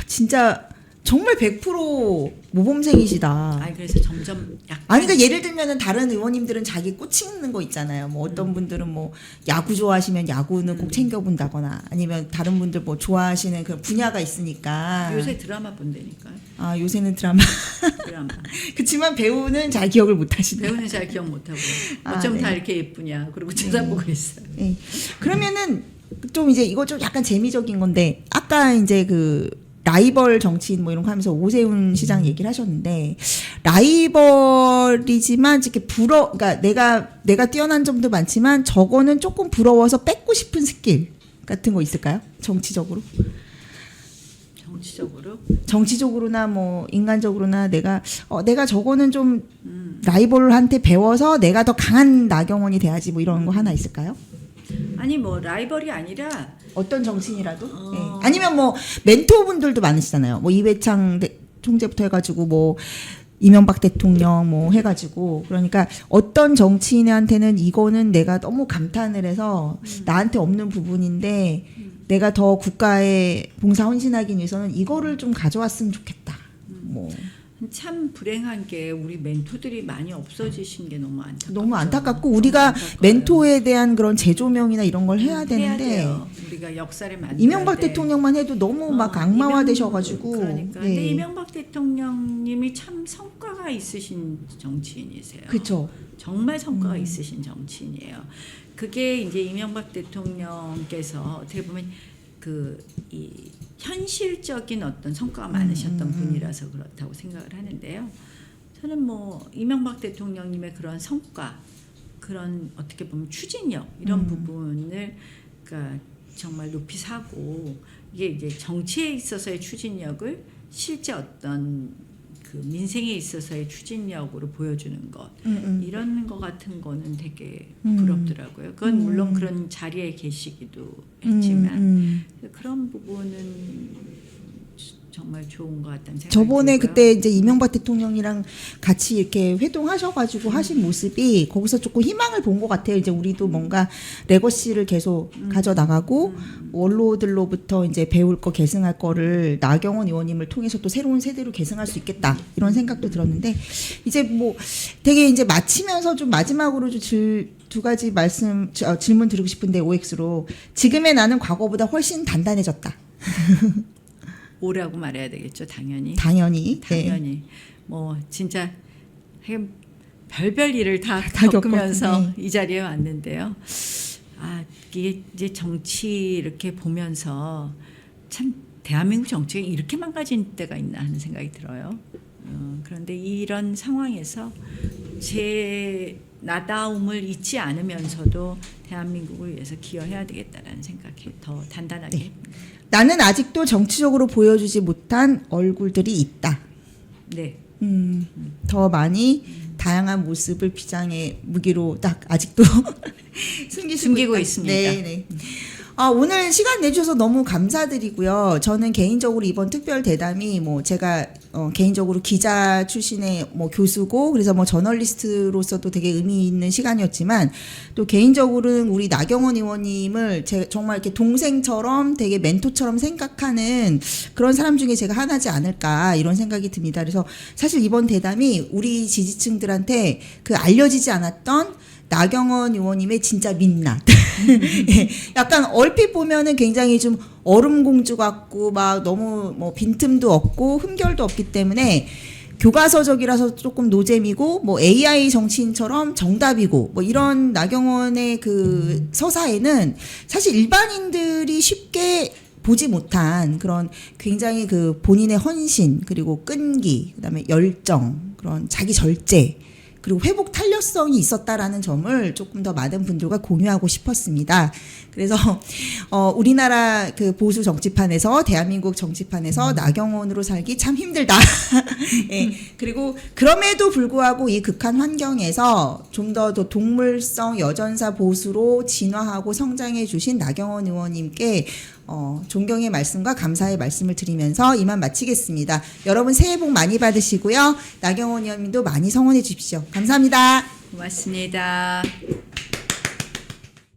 진짜 정말 100% 모범생이시다. 아니 그래서 점점 약간 아니 그러니까 예를 들면은 다른 의원님들은 자기 꽂히는 거 있잖아요. 뭐 어떤 분들은 뭐 야구 좋아하시면 야구는 꼭 챙겨본다거나 아니면 다른 분들 뭐 좋아하시는 그 분야가 있으니까. 요새 드라마 본다니까요. 아 요새는 드라마. 드라마. 그렇지만 배우는 잘 기억을 못 하신다. 배우는 잘 기억 못하고 아, 어쩜 네. 다 이렇게 예쁘냐 그러고 쳐다보고 있어요. 네. 그러면은 좀 이제 이거 좀 약간 재미적인 건데 아까 이제 그 라이벌 정치인 뭐 이런 거 하면서 오세훈 시장 얘기를 하셨는데 라이벌이지만 이렇게 그러니까 내가 뛰어난 점도 많지만 저거는 조금 부러워서 뺏고 싶은 스킬 같은 거 있을까요? 정치적으로? 정치적으로나 뭐 인간적으로나 내가 저거는 좀 라이벌한테 배워서 내가 더 강한 나경원이 돼야지 뭐 이런 거 하나 있을까요? 아니 뭐 라이벌이 아니라 어떤 정치인이라도? 예. 아니면 뭐 멘토분들도 많으시잖아요. 뭐 이회창 총재부터 해가지고 뭐 이명박 대통령 뭐 해가지고 그러니까 어떤 정치인한테는 이거는 내가 너무 감탄을 해서 나한테 없는 부분인데 내가 더 국가에 봉사 헌신하기 위해서는 이거를 좀 가져왔으면 좋겠다. 뭐 참 불행한 게 우리 멘토들이 많이 없어지신 게 너무 안타깝죠. 너무 안타깝고 우리가 멘토에 대한 그런 재조명이나 이런 걸 해야 되는데 돼요. 우리가 역사를 만들어야 이명박 돼. 대통령만 해도 너무 막 악마화 되셔가지고 그러니까. 네. 근데 이명박 대통령님이 참 성과가 있으신 정치인이세요. 그렇죠. 정말 성과가 있으신 정치인이에요. 그게 이제 이명박 대통령께서 어떻게 보면 이 현실적인 어떤 성과가 많으셨던 분이라서 그렇다고 생각을 하는데요. 저는 뭐 이명박 대통령님의 그런 성과, 그런 어떻게 보면 추진력 이런 부분을 그러니까 정말 높이 사고 이게 이제 정치에 있어서의 추진력을 실제 어떤 그 민생에 있어서의 추진력으로 보여주는 것 이런 거 같은 거는 되게 부럽더라고요. 그건 물론 그런 자리에 계시기도 했지만 그런 부분은 정말 좋은 것 같다는 생각이 저번에 들고요. 그때 이제 이명박 대통령이랑 같이 이렇게 회동하셔가지고 하신 모습이 거기서 조금 희망을 본 것 같아요. 이제 우리도 뭔가 레거시를 계속 가져나가고 원로들로부터 이제 배울 거 계승할 거를 나경원 의원님을 통해서 또 새로운 세대로 계승할 수 있겠다 이런 생각도 들었는데 이제 뭐 되게 이제 마치면서 좀 마지막으로 좀 두 가지 질문 드리고 싶은데 OX로 지금의 나는 과거보다 훨씬 단단해졌다. 오라고 말해야 되겠죠, 당연히. 당연히. 당연히. 뭐 진짜 별별 일을 다 겪으면서, 겪으면서 이 자리에 왔는데요. 아, 이게 이제 정치 이렇게 보면서 참 대한민국 정치가 이렇게 망가진 때가 있나 하는 생각이 들어요. 그런데 이런 상황에서 제 나다움을 잊지 않으면서도 대한민국을 위해서 기여해야 되겠다라는 생각이 더 단단하게 네. 나는 아직도 정치적으로 보여주지 못한 얼굴들이 있다. 네. 더 많이 다양한 모습을 비장의 무기로 딱 아직도 숨기고 있습니다. 네, 네. 오늘 시간 내주셔서 너무 감사드리고요. 저는 개인적으로 이번 특별 대담이 뭐 제가 개인적으로 기자 출신의 뭐 교수고 그래서 뭐 저널리스트로서도 되게 의미 있는 시간이었지만 또 개인적으로는 우리 나경원 의원님을 정말 이렇게 동생처럼 되게 멘토처럼 생각하는 그런 사람 중에 제가 하나지 않을까 이런 생각이 듭니다. 그래서 사실 이번 대담이 우리 지지층들한테 그 알려지지 않았던 나경원 의원님의 진짜 민낯. 약간 얼핏 보면은 굉장히 좀 얼음공주 같고 막 너무 뭐 빈틈도 없고 흠결도 없기 때문에 교과서적이라서 조금 노잼이고 뭐 AI 정치인처럼 정답이고 뭐 이런 나경원의 그 서사에는 사실 일반인들이 쉽게 보지 못한 그런 굉장히 그 본인의 헌신 그리고 끈기 그다음에 열정 그런 자기 절제 그리고 회복 탄력성이 있었다라는 점을 조금 더 많은 분들과 공유하고 싶었습니다. 그래서 우리나라 그 보수 정치판에서 대한민국 정치판에서 나경원으로 살기 참 힘들다. 예. 그리고 그럼에도 불구하고 이 극한 환경에서 좀 더 동물성 여전사 보수로 진화하고 성장해 주신 나경원 의원님께 존경의 말씀과 감사의 말씀을 드리면서 이만 마치겠습니다. 여러분 새해 복 많이 받으시고요. 나경원 의원님도 많이 성원해 주십시오. 감사합니다. 고맙습니다.